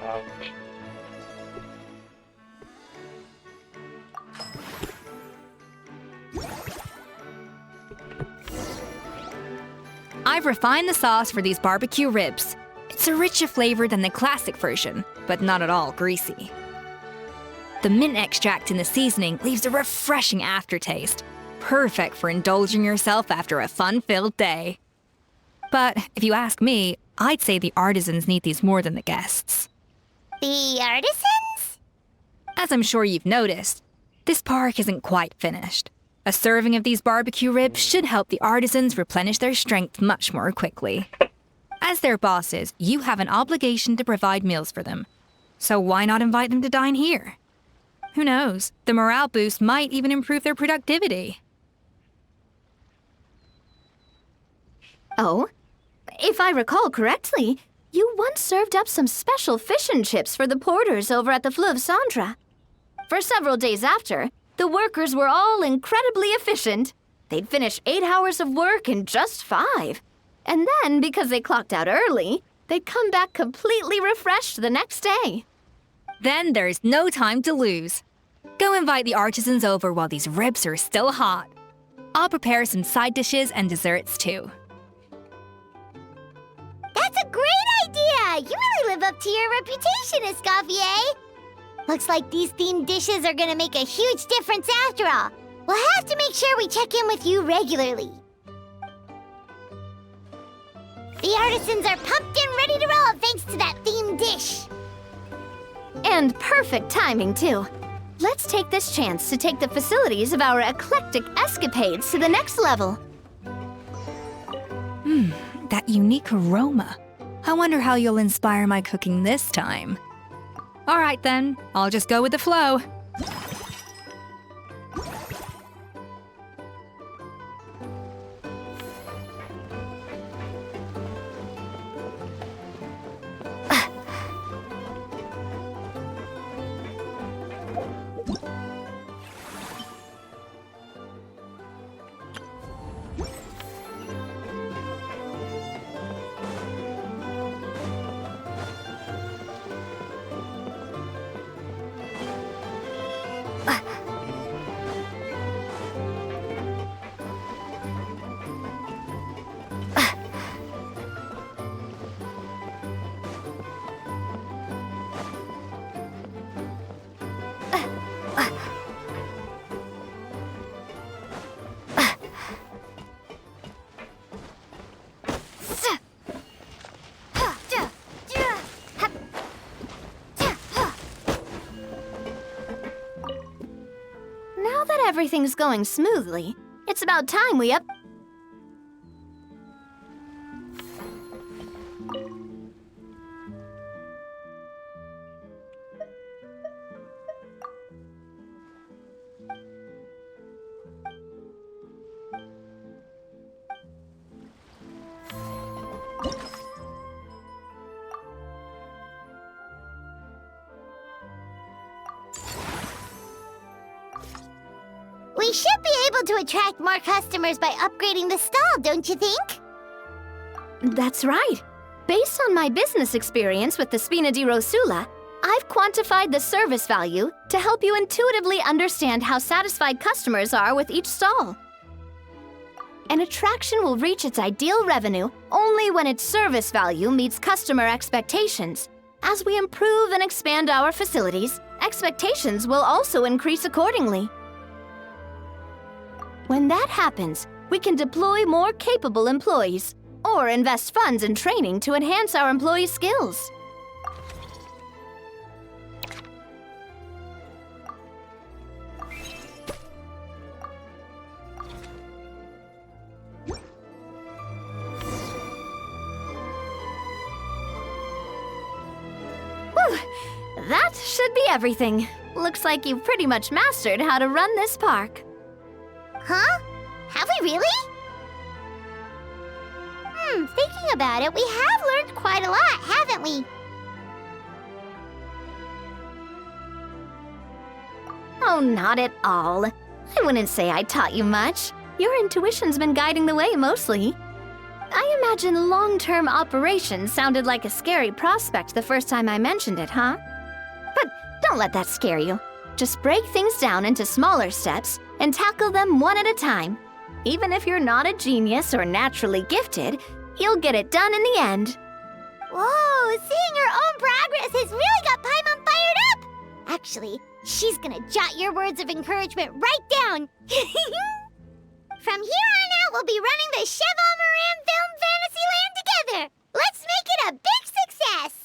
Ouch. I've refined the sauce for these barbecue ribs. It's a richer flavor than the classic version, but not at all greasy. The mint extract in the seasoning leaves a refreshing aftertaste, perfect for indulging yourself after a fun-filled day. But if you ask me, I'd say the artisans need these more than the guests. The artisans? As I'm sure you've noticed, this park isn't quite finished. A serving of these barbecue ribs should help the artisans replenish their strength much more quickly. As their bosses, you have an obligation to provide meals for them. So why not invite them to dine here? Who knows? The morale boost might even improve their productivity. Oh, if I recall correctly, you once served up some special fish and chips for the porters over at the Fleuve Cendra. For several days after, the workers were all incredibly efficient. They'd finish 8 hours of work in just 5. And then, because they clocked out early, they'd come back completely refreshed the next day. Then there's no time to lose. Go invite the artisans over while these ribs are still hot. I'll prepare some side dishes and desserts too. That's a great idea! You really live up to your reputation, Escoffier! Looks like these themed dishes are gonna make a huge difference after all. We'll have to make sure we check in with you regularly. The artisans are pumped and ready to roll thanks to that themed dish. And perfect timing, too. Let's take this chance to take the facilities of our eclectic escapades to the next level. That unique aroma. I wonder how you'll inspire my cooking this time. All right then, I'll just go with the flow. Now that everything's going smoothly, it's about time we up... We should be able to attract more customers by upgrading the stall, don't you think? That's right. Based on my business experience with the Spina di Rosula, I've quantified the service value to help you intuitively understand how satisfied customers are with each stall. An attraction will reach its ideal revenue only when its service value meets customer expectations. As we improve and expand our facilities, expectations will also increase accordingly. When that happens, we can deploy more capable employees or invest funds in training to enhance our employees' skills. Whew, that should be everything. Looks like you've pretty much mastered how to run this park. Huh? Have we really? Thinking about it, we have learned quite a lot, haven't we? Oh, not at all. I wouldn't say I taught you much. Your intuition's been guiding the way mostly. I imagine long-term operations sounded like a scary prospect the first time I mentioned it, huh? But don't let that scare you. Just break things down into smaller steps and tackle them one at a time. Even if you're not a genius or naturally gifted, you'll get it done in the end. Whoa, seeing her own progress has really got Paimon fired up! Actually, she's gonna jot your words of encouragement right down. From here on out, we'll be running the Cheval Moran Film Fantasyland together. Let's make it a big success!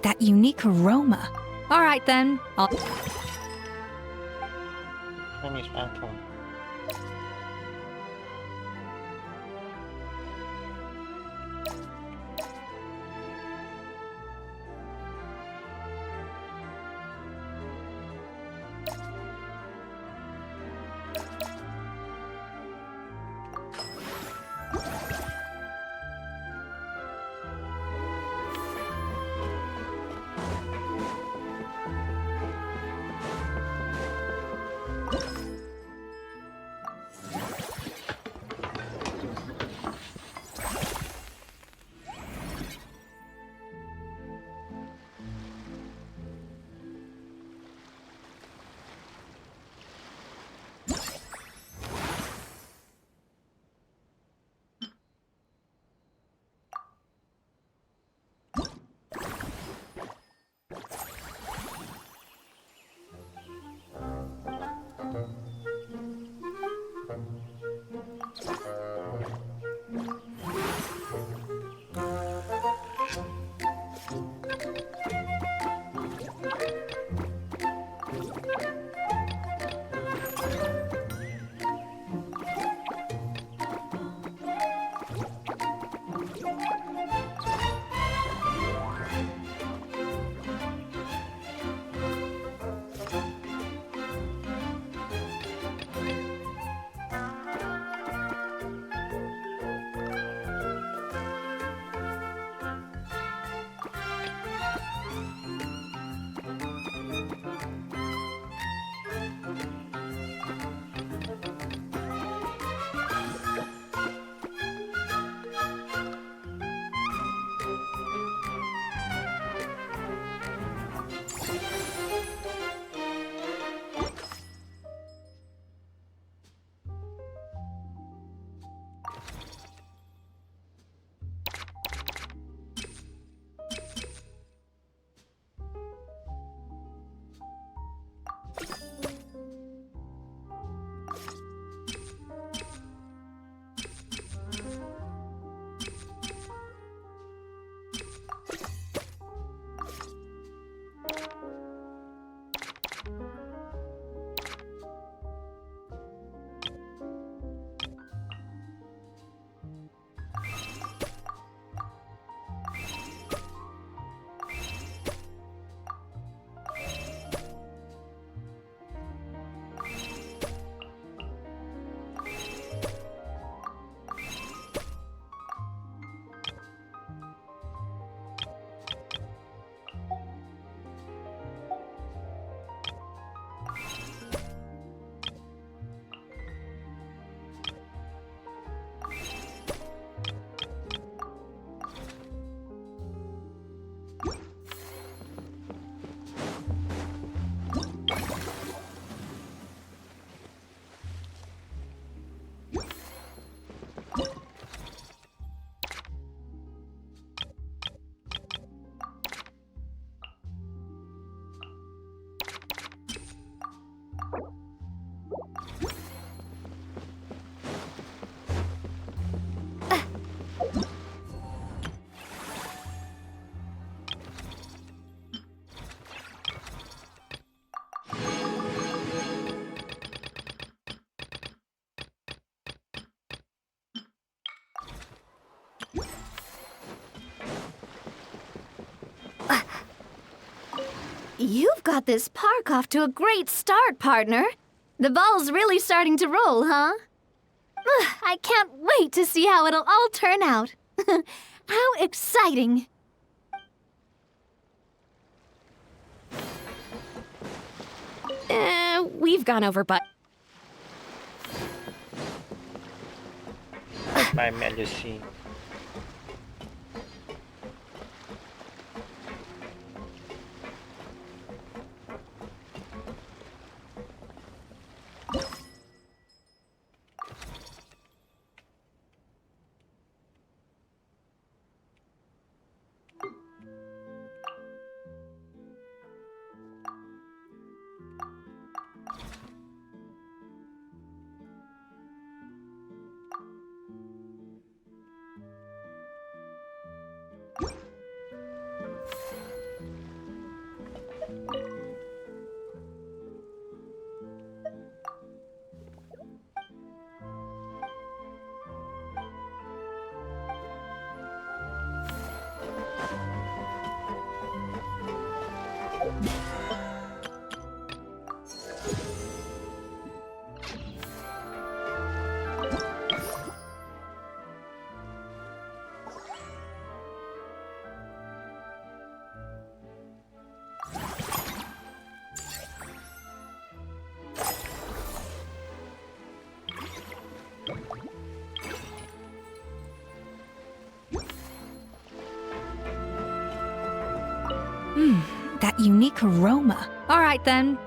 That unique aroma. All right then. I'll ไม่มีสมาร์ทโฟน Huh? You've got this park off to a great start, partner. The ball's really starting to roll, huh? I can't wait to see how it'll all turn out. How exciting! We've gone over, but My medicine. That unique aroma. All right then.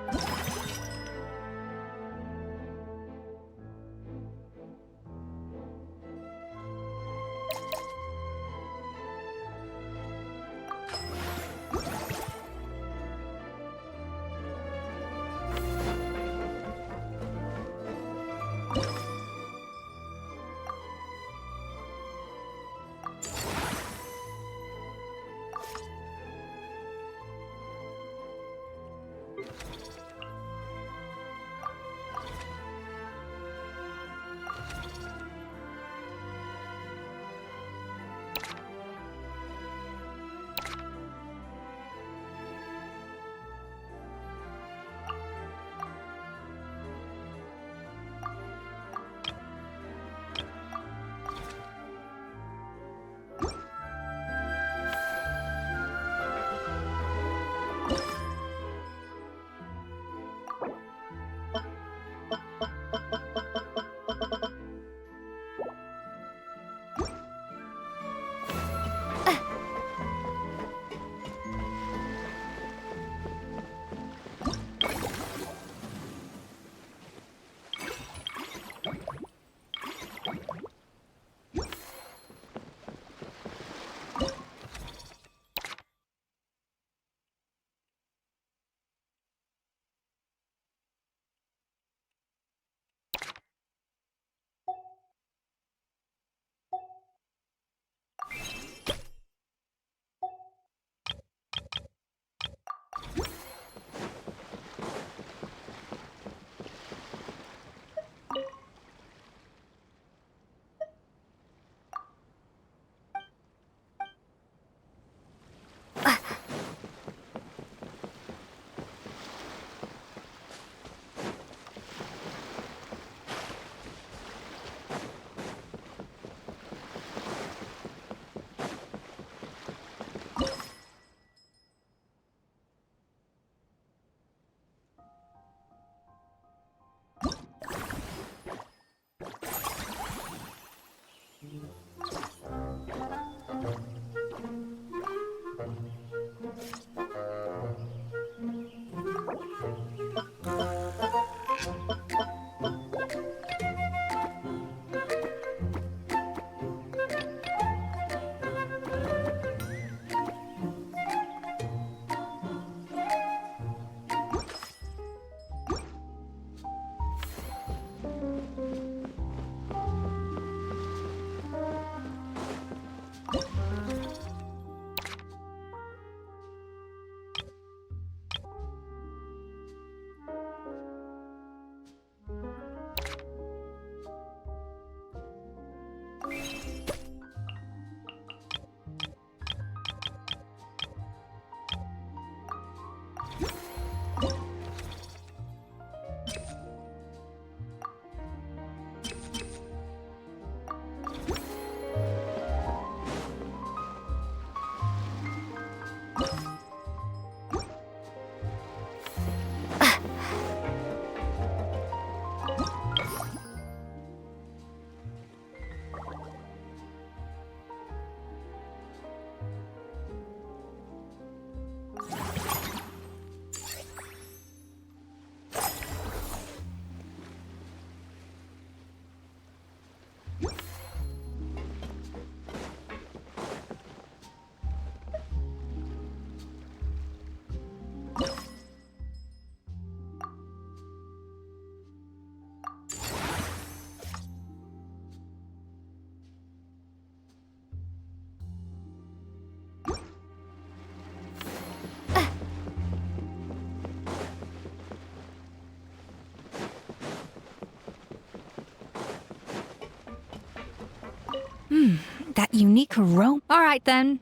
that unique aroma. All right then.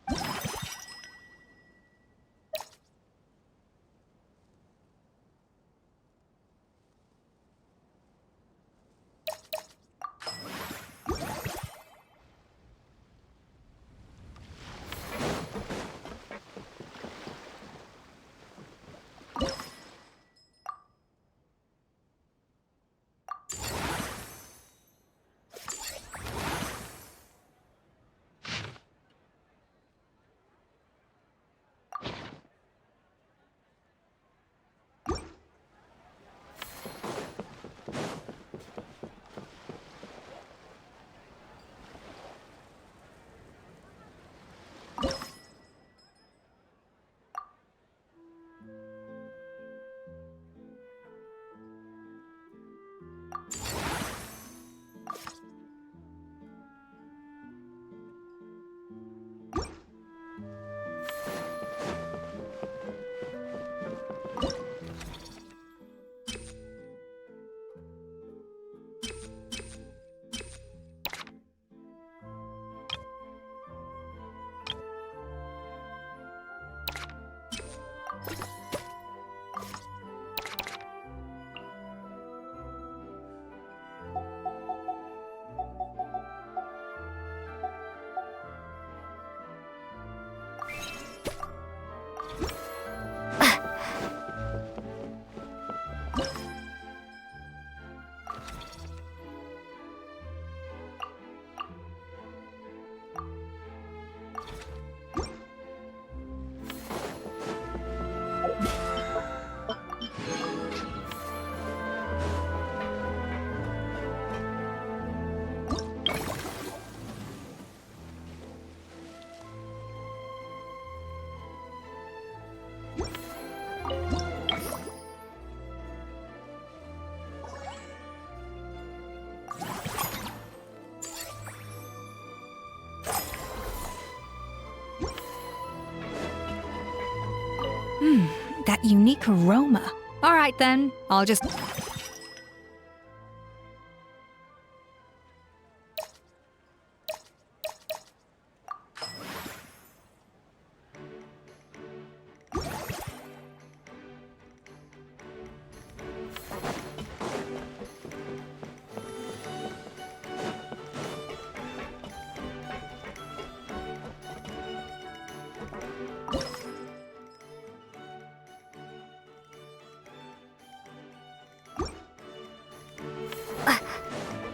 That unique aroma. All right then. I'll just...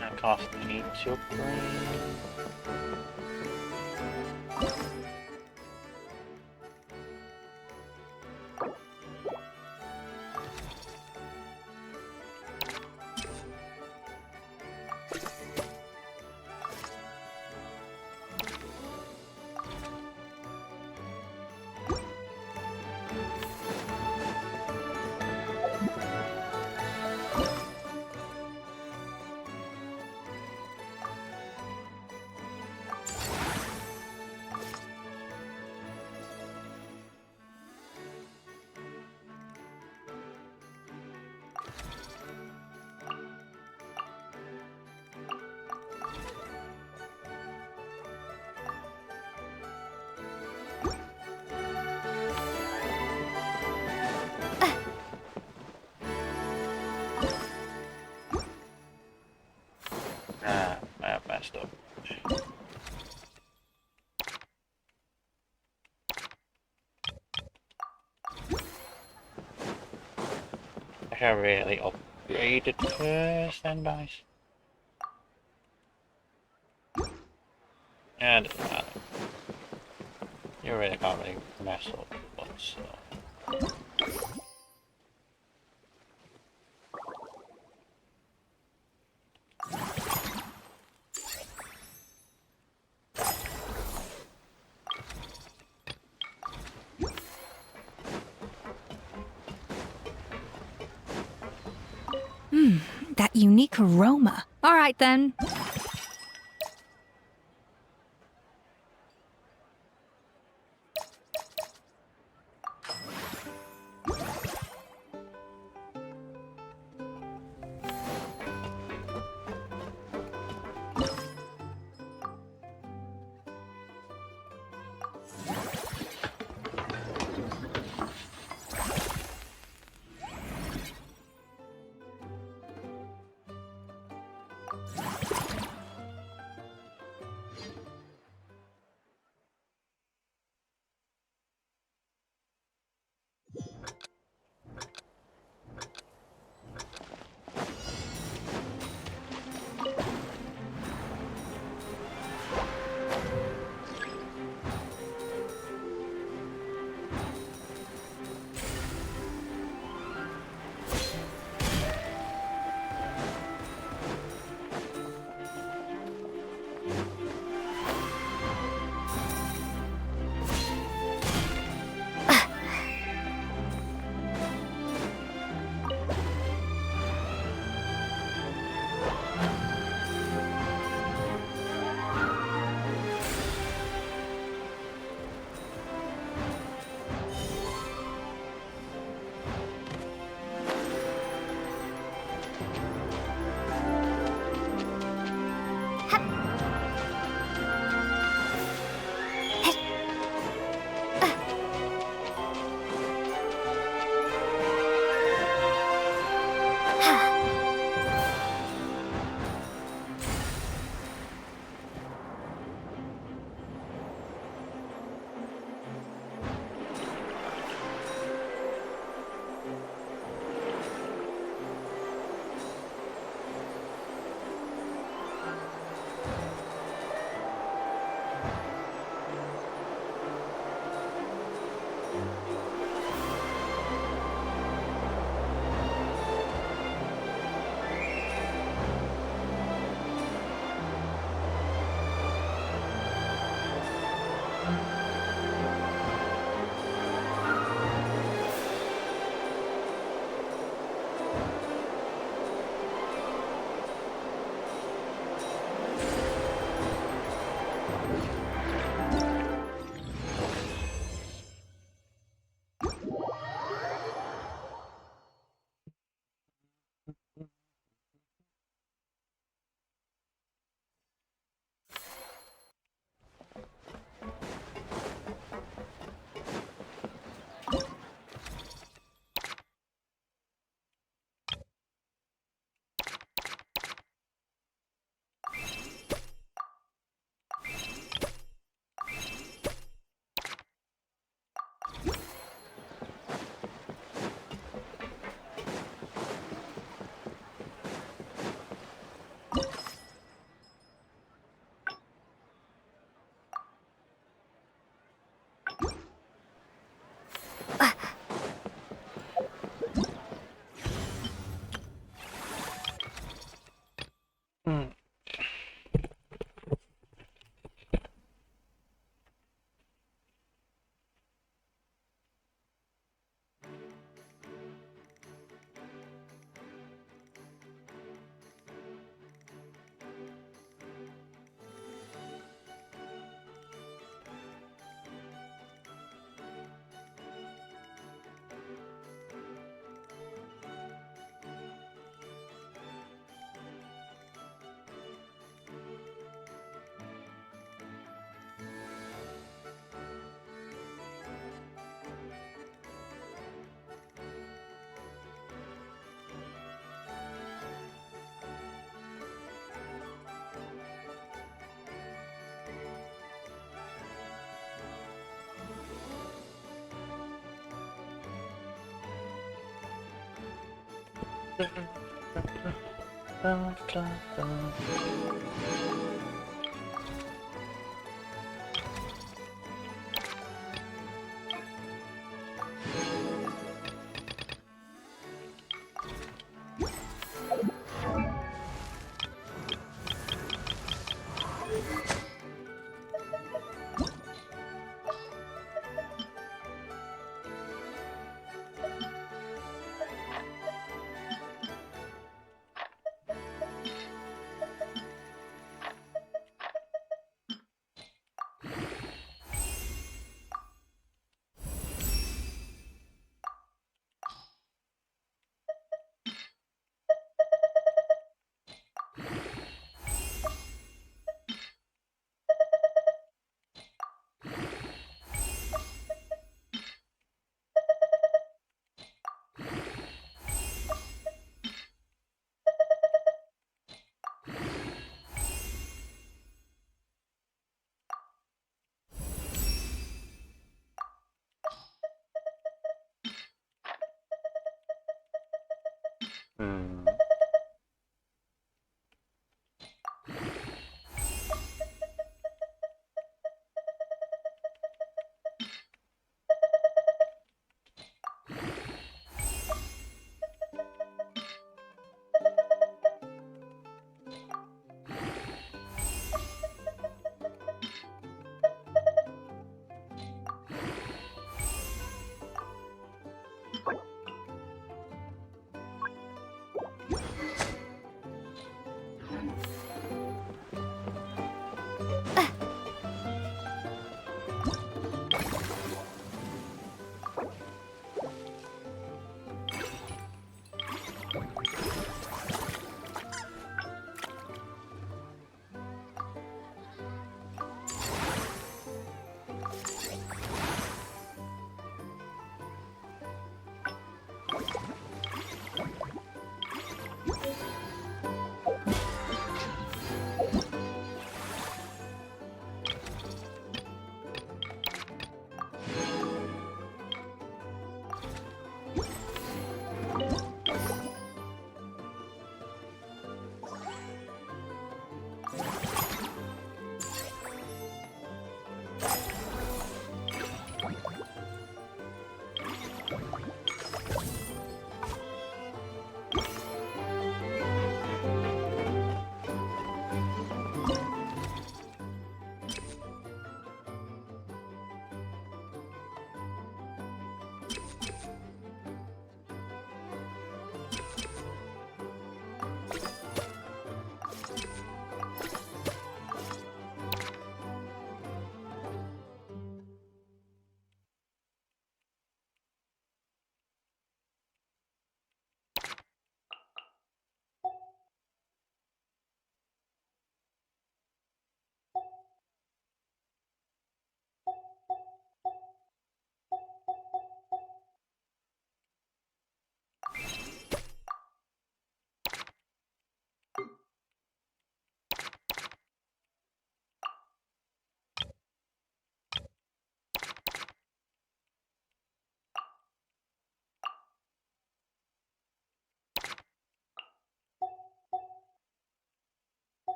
That cost me 2 brain. I messed up. I have really upgraded first and buys. And you really can't really mess up once. That unique aroma. All right then.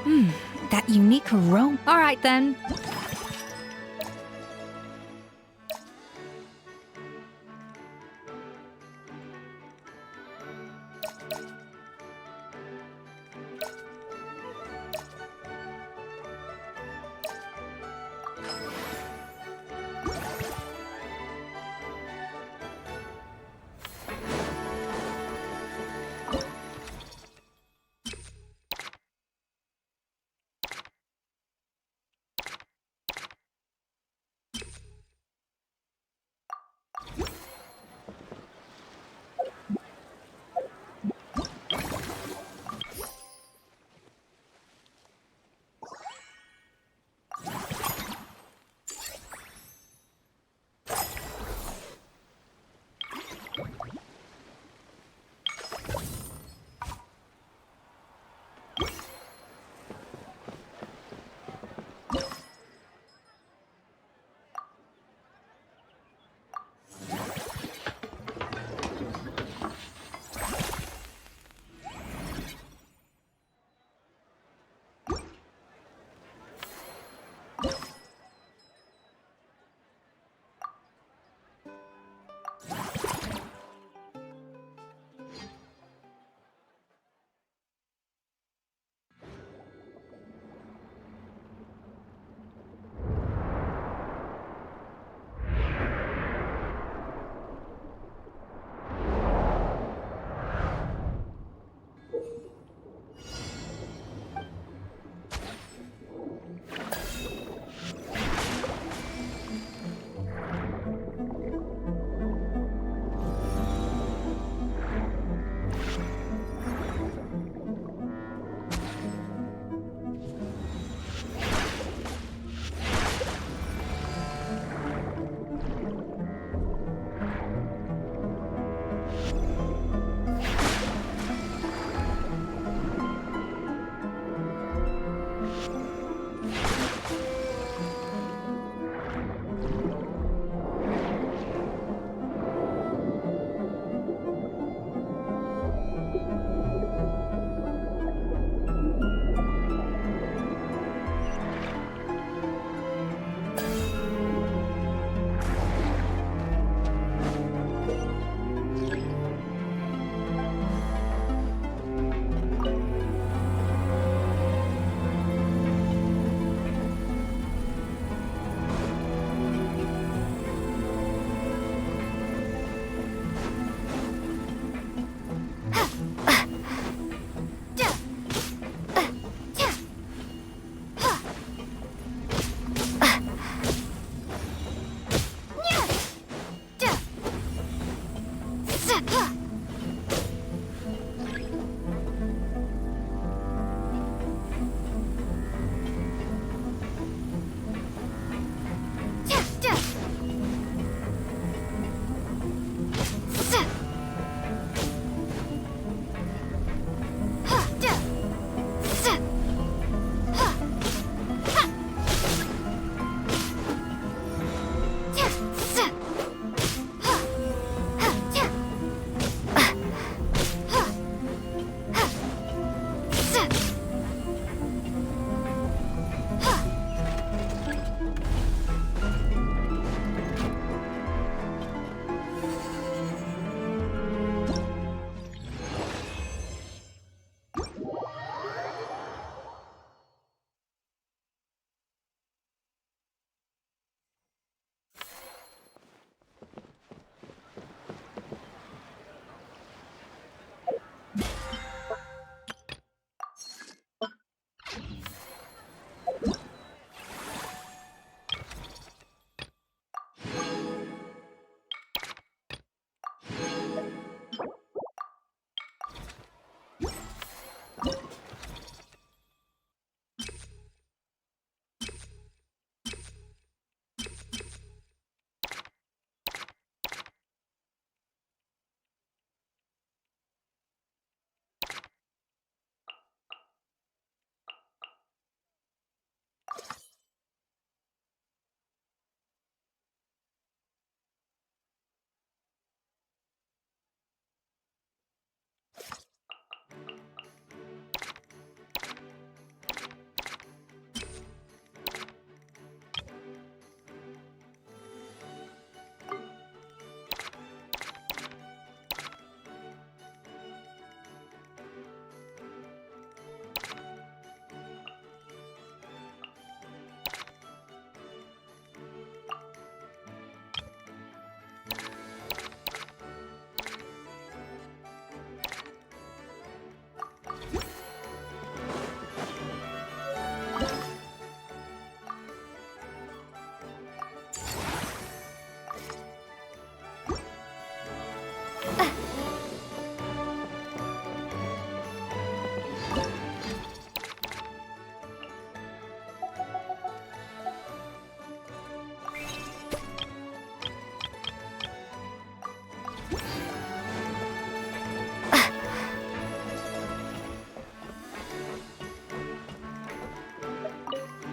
Hmm. That unique aroma. All right then.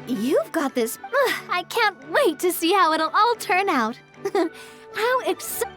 You've got this. I can't wait to see how it'll all turn out. How exciting!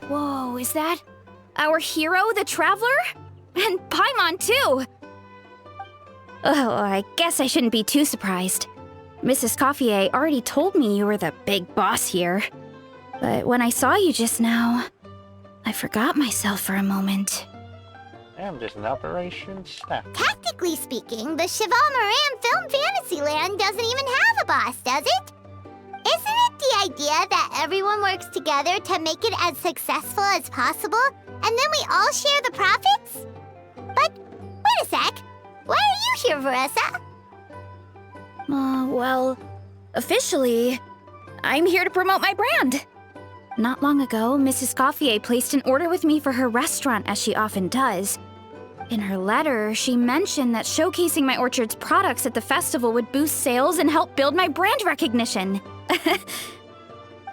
Whoa, is that our hero, the Traveler? And Paimon, too! Oh, I guess I shouldn't be too surprised. Mrs. Coiffier already told me you were the big boss here. But when I saw you just now, I forgot myself for a moment. I'm just an operations staff. Tactically speaking, the Cheval Moran Film Fantasyland doesn't even have a boss, does it? Isn't it the idea that everyone works together to make it as successful as possible, and then we all share the profits? But, wait a sec. Why are you here, Veressa? Well, officially, I'm here to promote my brand. Not long ago, Mrs. Coiffier placed an order with me for her restaurant, as she often does. In her letter, she mentioned that showcasing my orchard's products at the festival would boost sales and help build my brand recognition.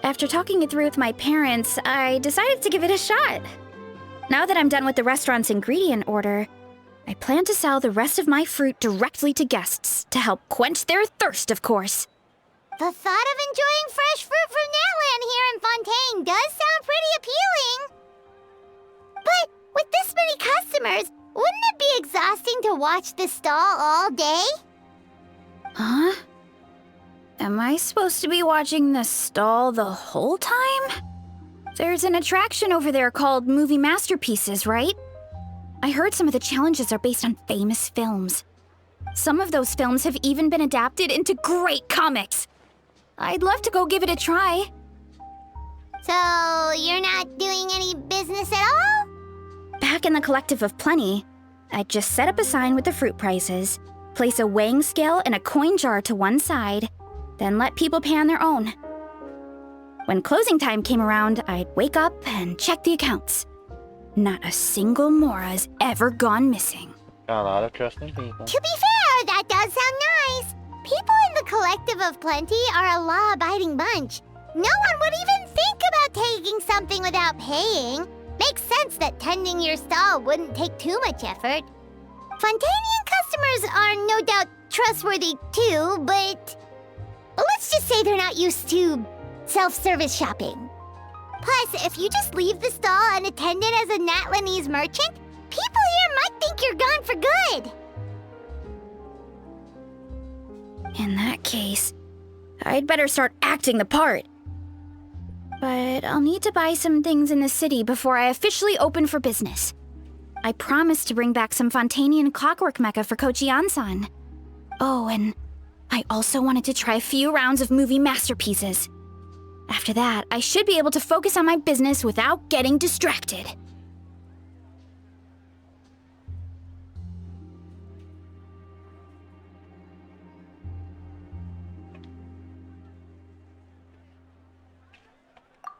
After talking it through with my parents, I decided to give it a shot. Now that I'm done with the restaurant's ingredient order, I plan to sell the rest of my fruit directly to guests to help quench their thirst, of course. The thought of enjoying fresh fruit from Natlan here in Fontaine does sound pretty appealing. But with this many customers, wouldn't it be exhausting to watch the stall all day? Huh? Am I supposed to be watching the stall the whole time? There's an attraction over there called Movie Masterpieces, right? I heard some of the challenges are based on famous films. Some of those films have even been adapted into great comics. I'd love to go give it a try. So, you're not doing any business at all? Back in the Collective of Plenty, I'd just set up a sign with the fruit prices, place a weighing scale and a coin jar to one side, then let people pay on their own. When closing time came around, I'd wake up and check the accounts. Not a single Mora has ever gone missing. Got a lot of trusting people. To be fair, that does sound nice. People in the Collective of Plenty are a law-abiding bunch. No one would even think about taking something without paying. Makes sense that tending your stall wouldn't take too much effort. Fontanian customers are no doubt trustworthy too, but let's just say they're not used to self-service shopping. Plus, if you just leave the stall unattended as a Natlanese merchant, people here might think you're gone for good. In that case, I'd better start acting the part. But I'll need to buy some things in the city before I officially open for business. I promised to bring back some Fontanian clockwork mecha for Kochi-an-san. Oh, and I also wanted to try a few rounds of movie masterpieces. After that, I should be able to focus on my business without getting distracted.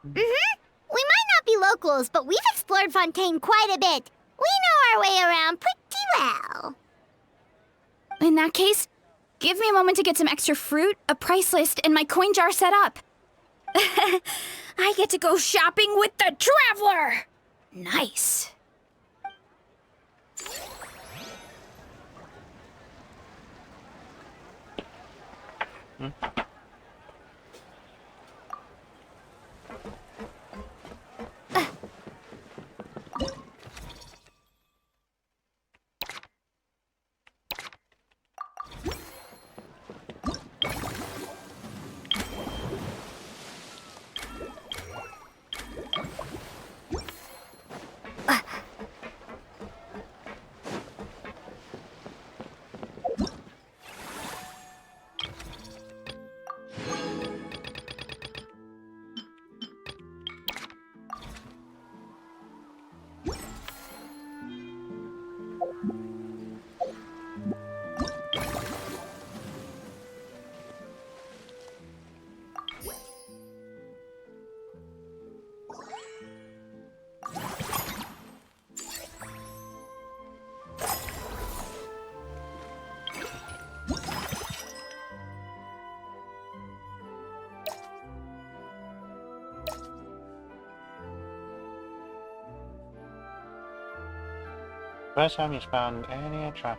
We might not be locals, but we've explored Fontaine quite a bit. We know our way around pretty well. In that case, give me a moment to get some extra fruit, a price list, and my coin jar set up. I get to go shopping with the Traveler! Nice. First time you found any trap.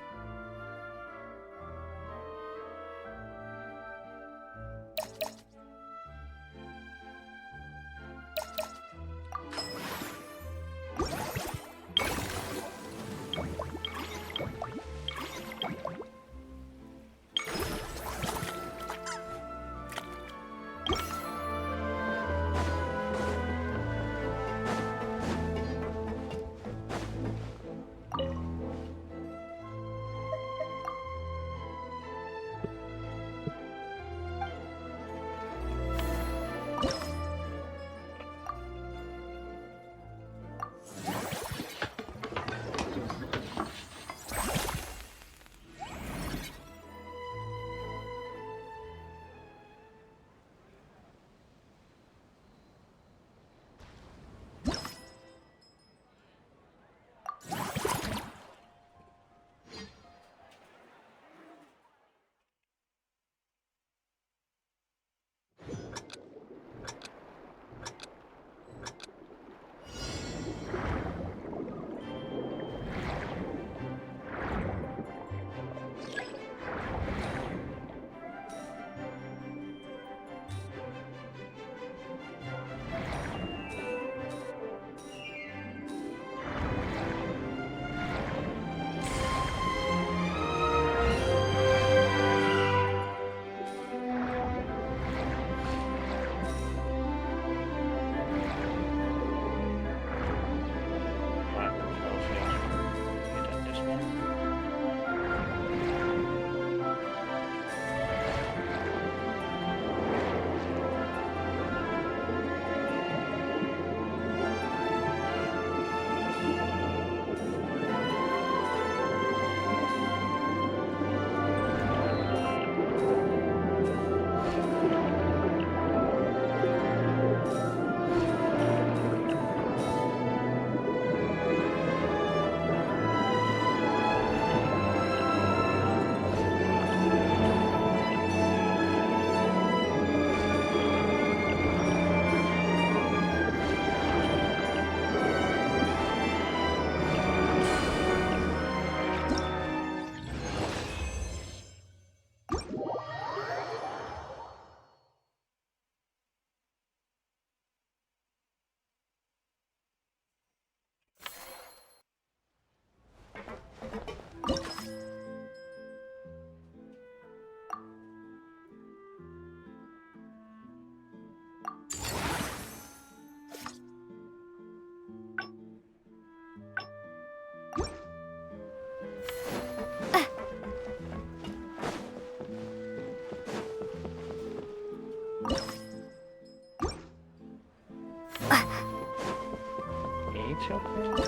okay.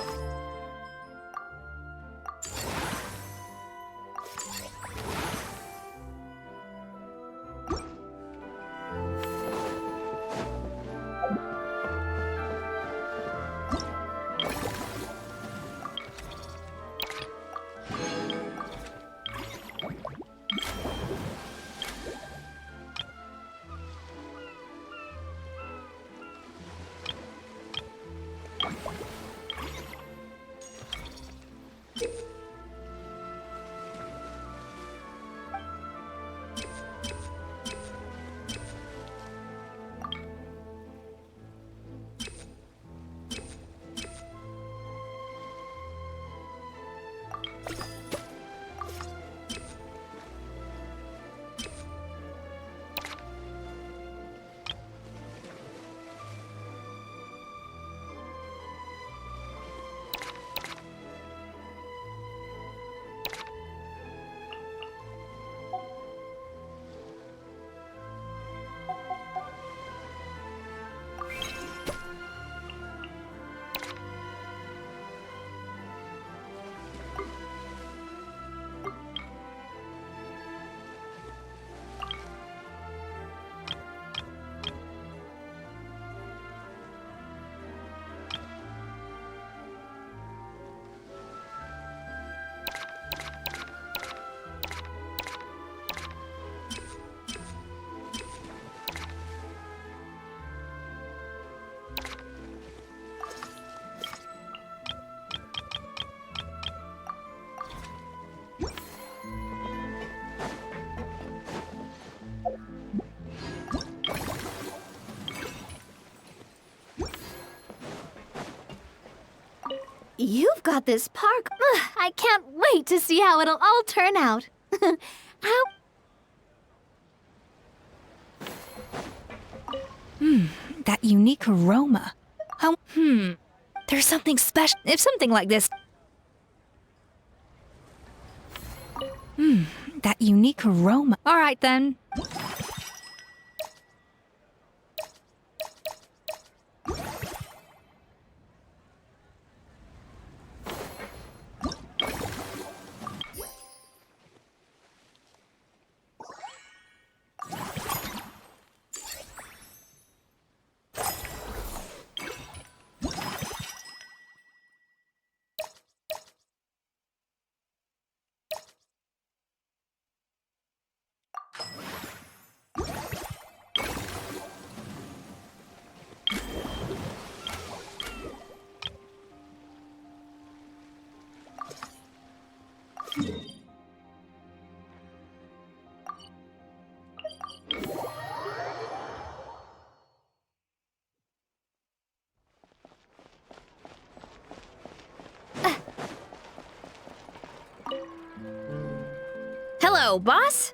You've got this park. Ugh, I can't wait to see how it'll all turn out. How? That unique aroma. How? There's something special. If something like this. That unique aroma. All right then. Hello, boss.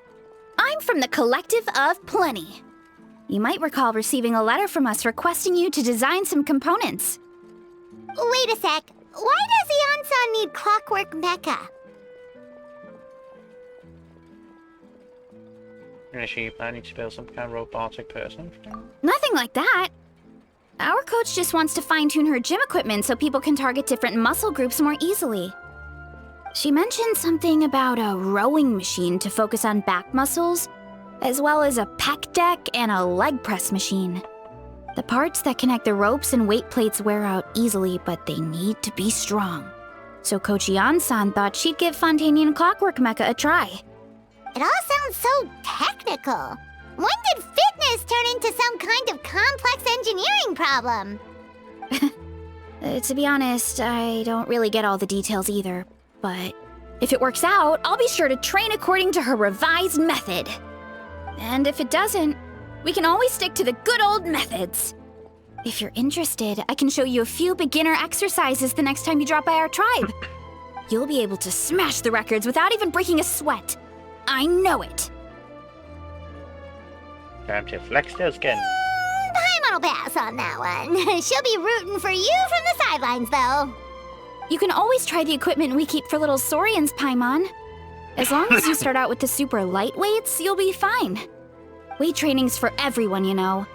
I'm from the Collective of Plenty. You might recall receiving a letter from us requesting you to design some components. Wait a sec. Why does Eonsan need clockwork mecha? Is she planning to build some kind of robotic person? Nothing like that. Our coach just wants to fine-tune her gym equipment so people can target different muscle groups more easily. She mentioned something about a rowing machine to focus on back muscles, as well as a pec deck and a leg press machine. The parts that connect the ropes and weight plates wear out easily, but they need to be strong. So Coach Eon-san thought she'd give Fontanian Clockwork Mecha a try. It all sounds so technical. When did fitness turn into some kind of complex engineering problem? To be honest, I don't really get all the details either. But if it works out, I'll be sure to train according to her revised method. And if it doesn't, we can always stick to the good old methods. If you're interested, I can show you a few beginner exercises the next time you drop by our tribe. You'll be able to smash the records without even breaking a sweat. I know it. Time to flex their skin. Paimon will pass on that one. She'll be rooting for you from the sidelines, though. You can always try the equipment we keep for little Saurians, Paimon. As long as you start out with the super lightweights, you'll be fine. Weight training's for everyone, you know.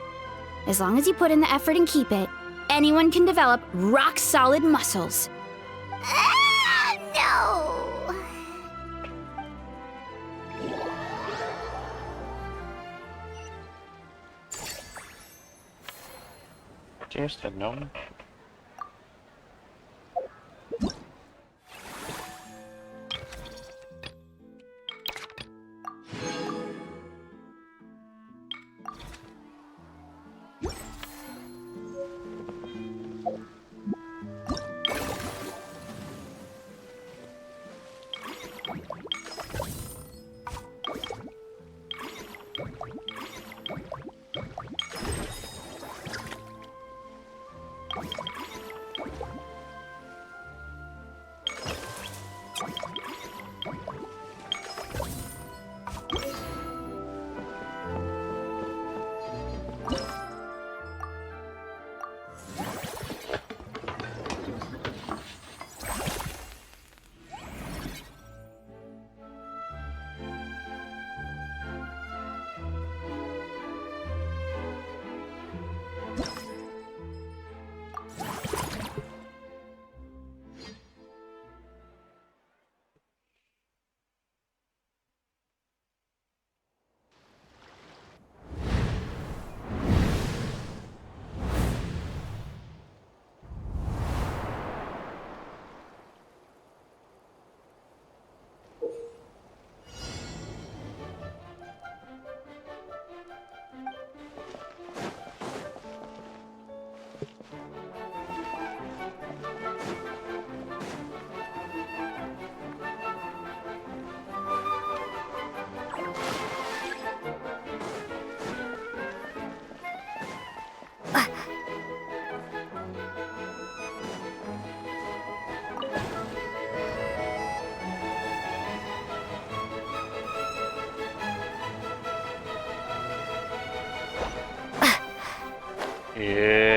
As long as you put in the effort and keep it, anyone can develop rock-solid muscles. No! Just a no. Yeah.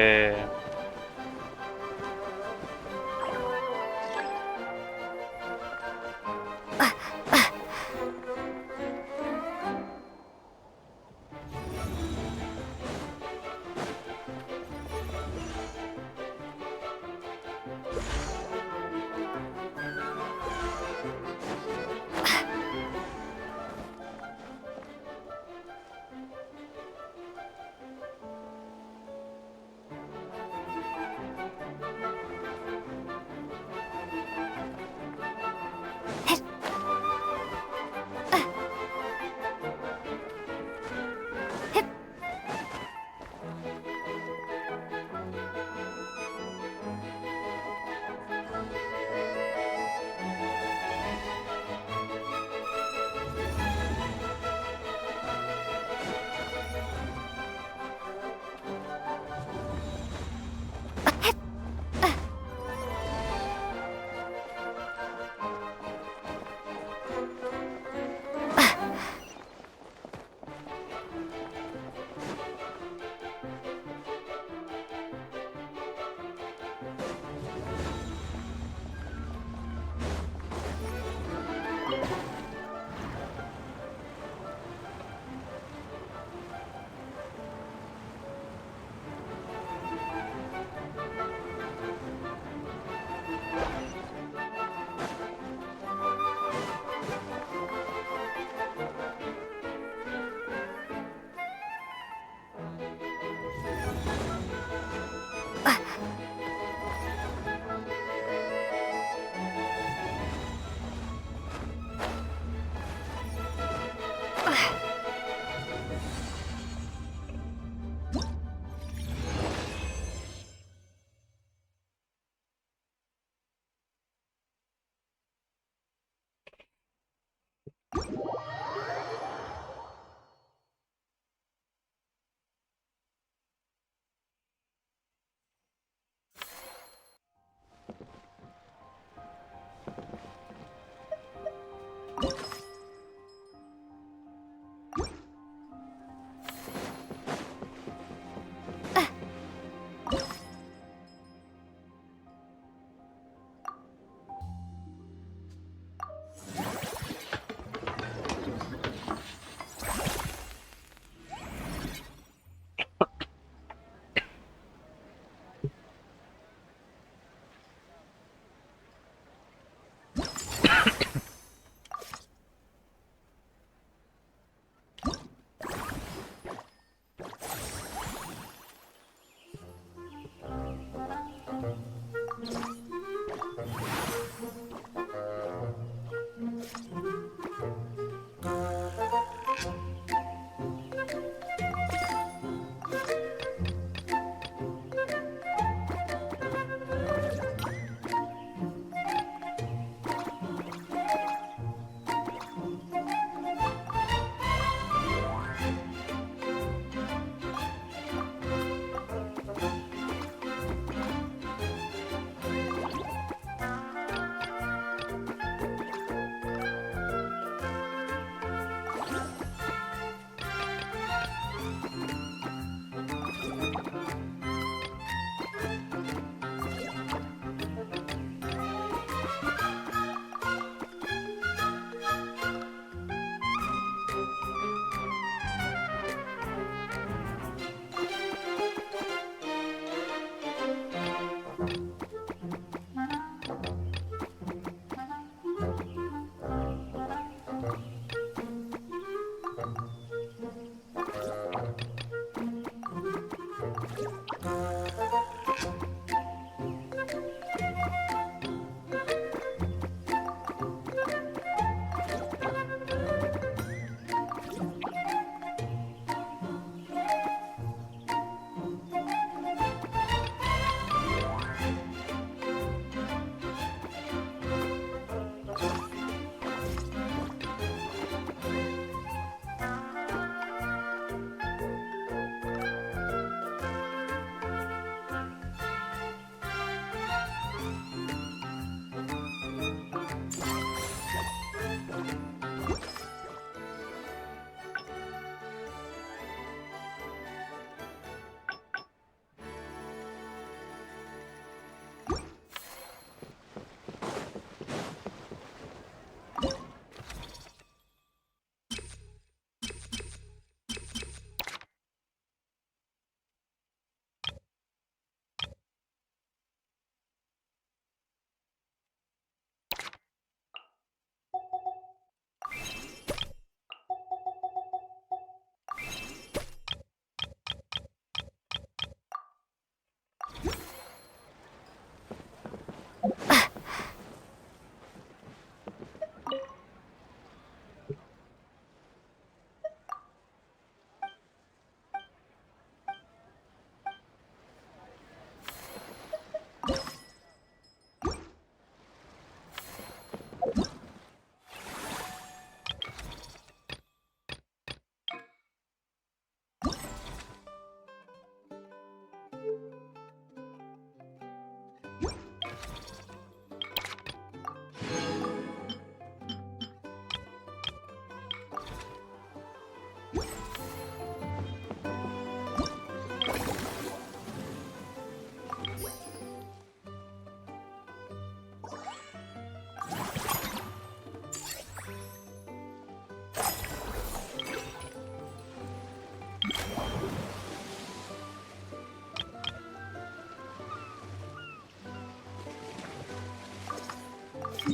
All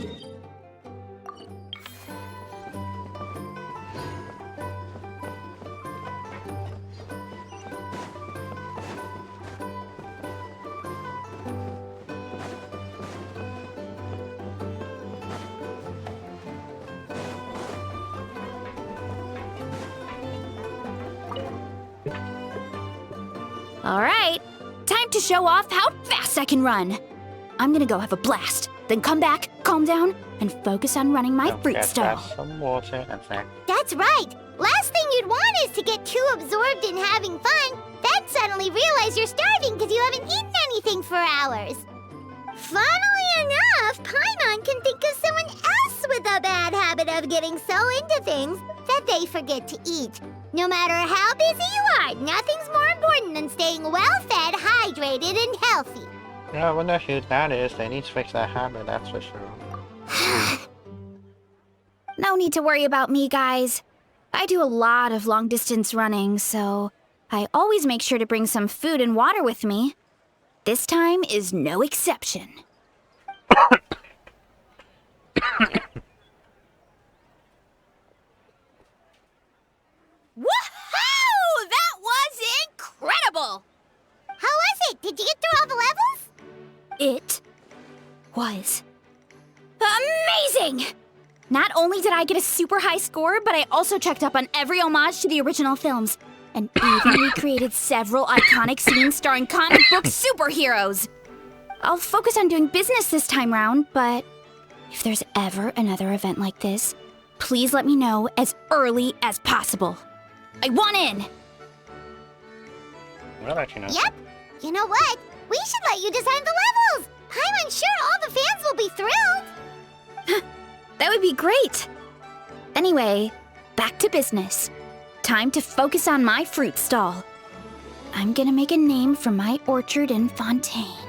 right, time to show off how fast I can run. I'm gonna go have a blast, then come back, calm down, and focus on running my Don't fruit get stall. that some water and snack. That's right. Last thing you'd want is to get too absorbed in having fun, then suddenly realize you're starving because you haven't eaten anything for hours. Funnily enough, Paimon can think of someone else with a bad habit of getting so into things that they forget to eat. No matter how busy you are, nothing's more important than staying well-fed, hydrated, and healthy. Yeah, I wonder who that is. They need to fix that habit, that's for sure. No need to worry about me, guys. I do a lot of long-distance running, so I always make sure to bring some food and water with me. This time is no exception. Woohoo! That was incredible! How was it? Did you get through all the levels? It was amazing! Not only did I get a super high score, but I also checked up on every homage to the original films, and even recreated several iconic scenes starring comic book superheroes. I'll focus on doing business this time round, but if there's ever another event like this, please let me know as early as possible. I want in! We'll let you know. Yep. You know what? We should let you design the levels. I'm sure all the fans will be thrilled. That would be great! Anyway, back to business. Time to focus on my fruit stall. I'm gonna make a name for my orchard in Fontaine.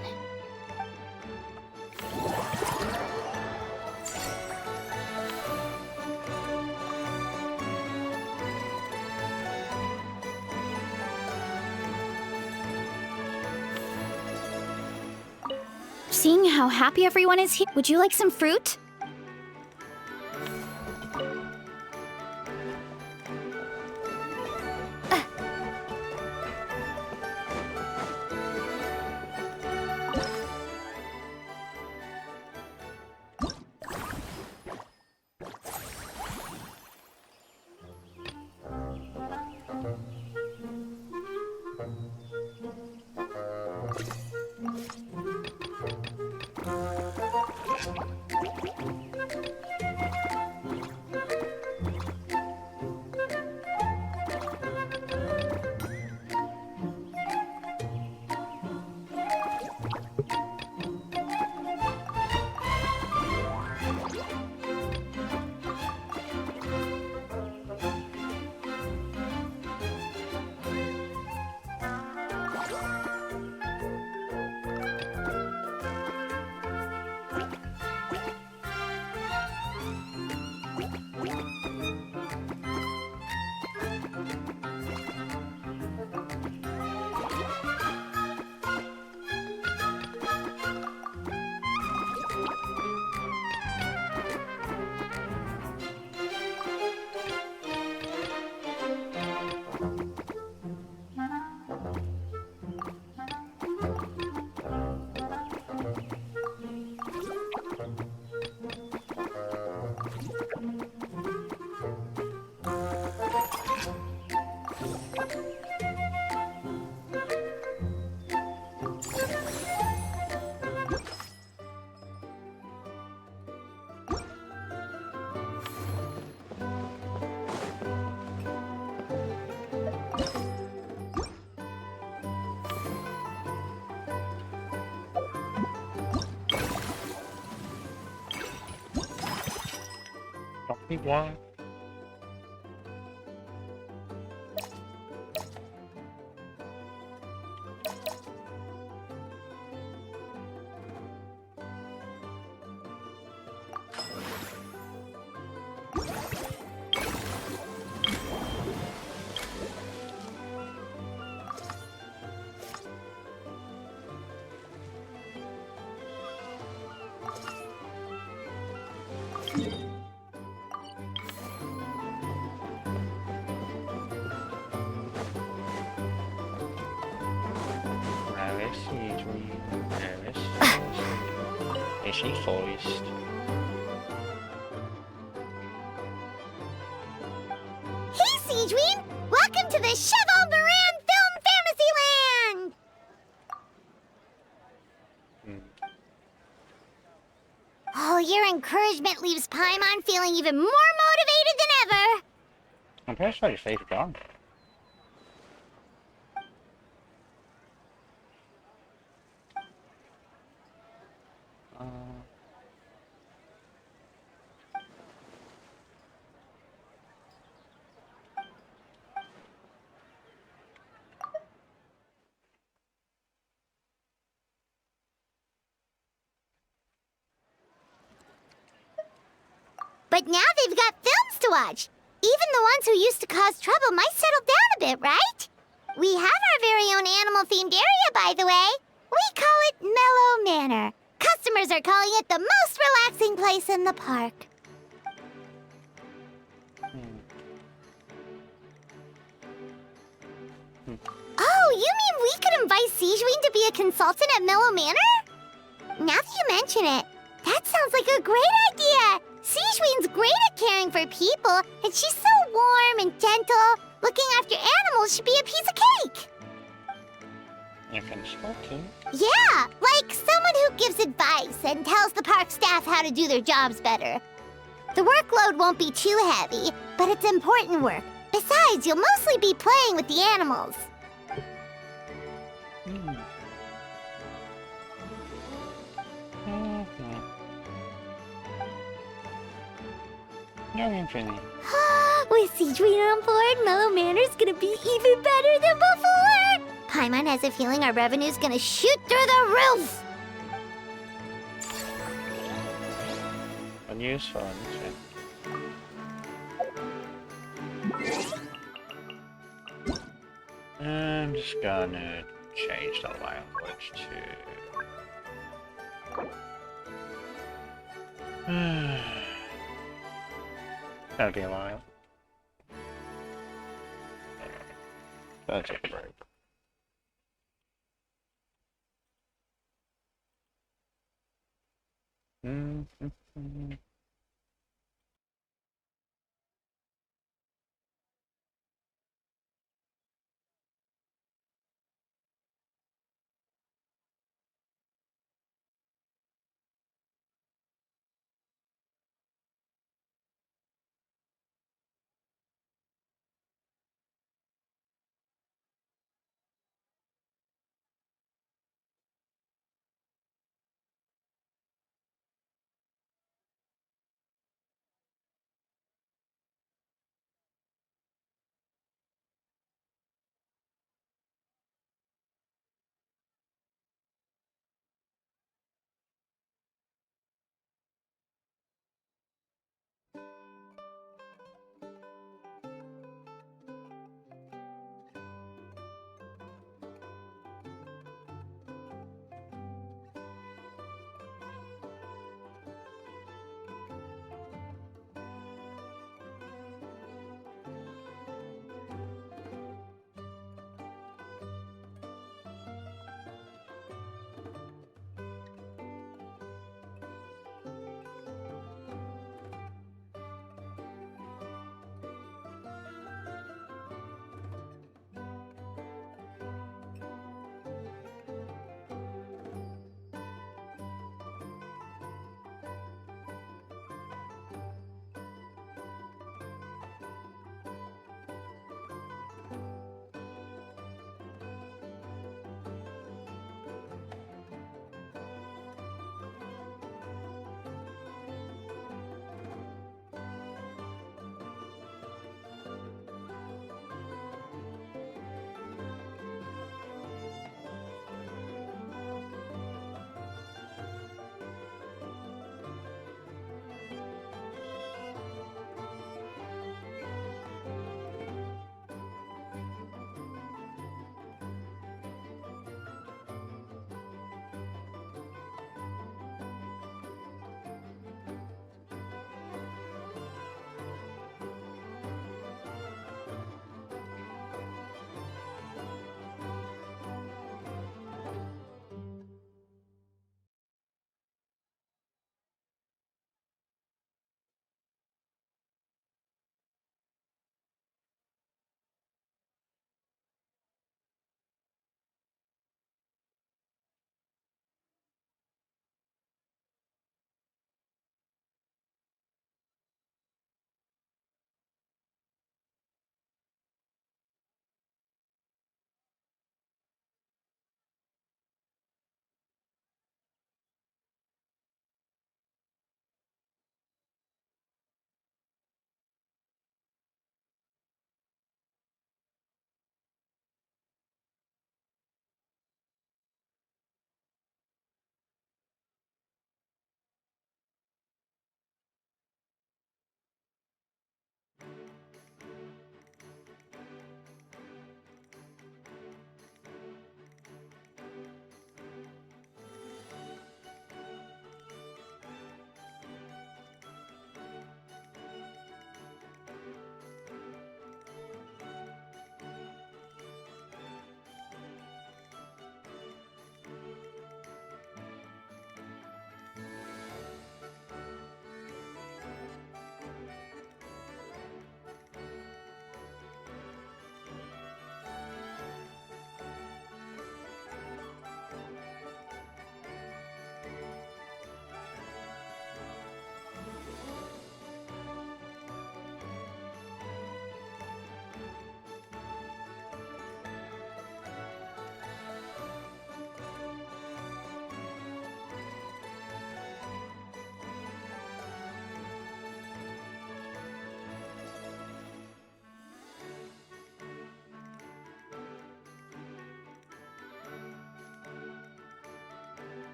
Seeing how happy everyone is here, would you like some fruit? Don't be blind. Alice, Adrian, Alice, is she forced? Hey, Seedream! Welcome to the Cheval Moran Film Fantasyland! Oh, your encouragement leaves Paimon feeling even more motivated than ever! I'm pretty sure your favorite gone. But now they've got films to watch. Even the ones who used to cause trouble might settle down a bit, right? We have our very own animal-themed area, by the way. We call it Mellow Manor. Customers are calling it the most relaxing place in the park. Oh, you mean we could invite Sejuine to be a consultant at Mellow Manor? Now that you mention it, that sounds like a great idea! Sejuine's great at caring for people, and she's so warm and gentle. Looking after animals should be a piece of cake. You can consultant? Yeah, like someone who gives advice and tells the park staff how to do their jobs better. The workload won't be too heavy, but it's important work. Besides, you'll mostly be playing with the animals. No, Infinity. With Sejuine on board, Mellow Manor's gonna be even better than before! Paimon has a feeling our revenue's gonna shoot through the roof! Unused funds. I'm just gonna change the language to. That'll be a while. Gotta take a break.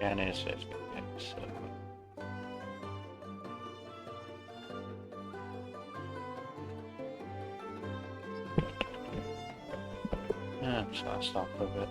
Yeah, it is. It's excellent. So I'll stop with it.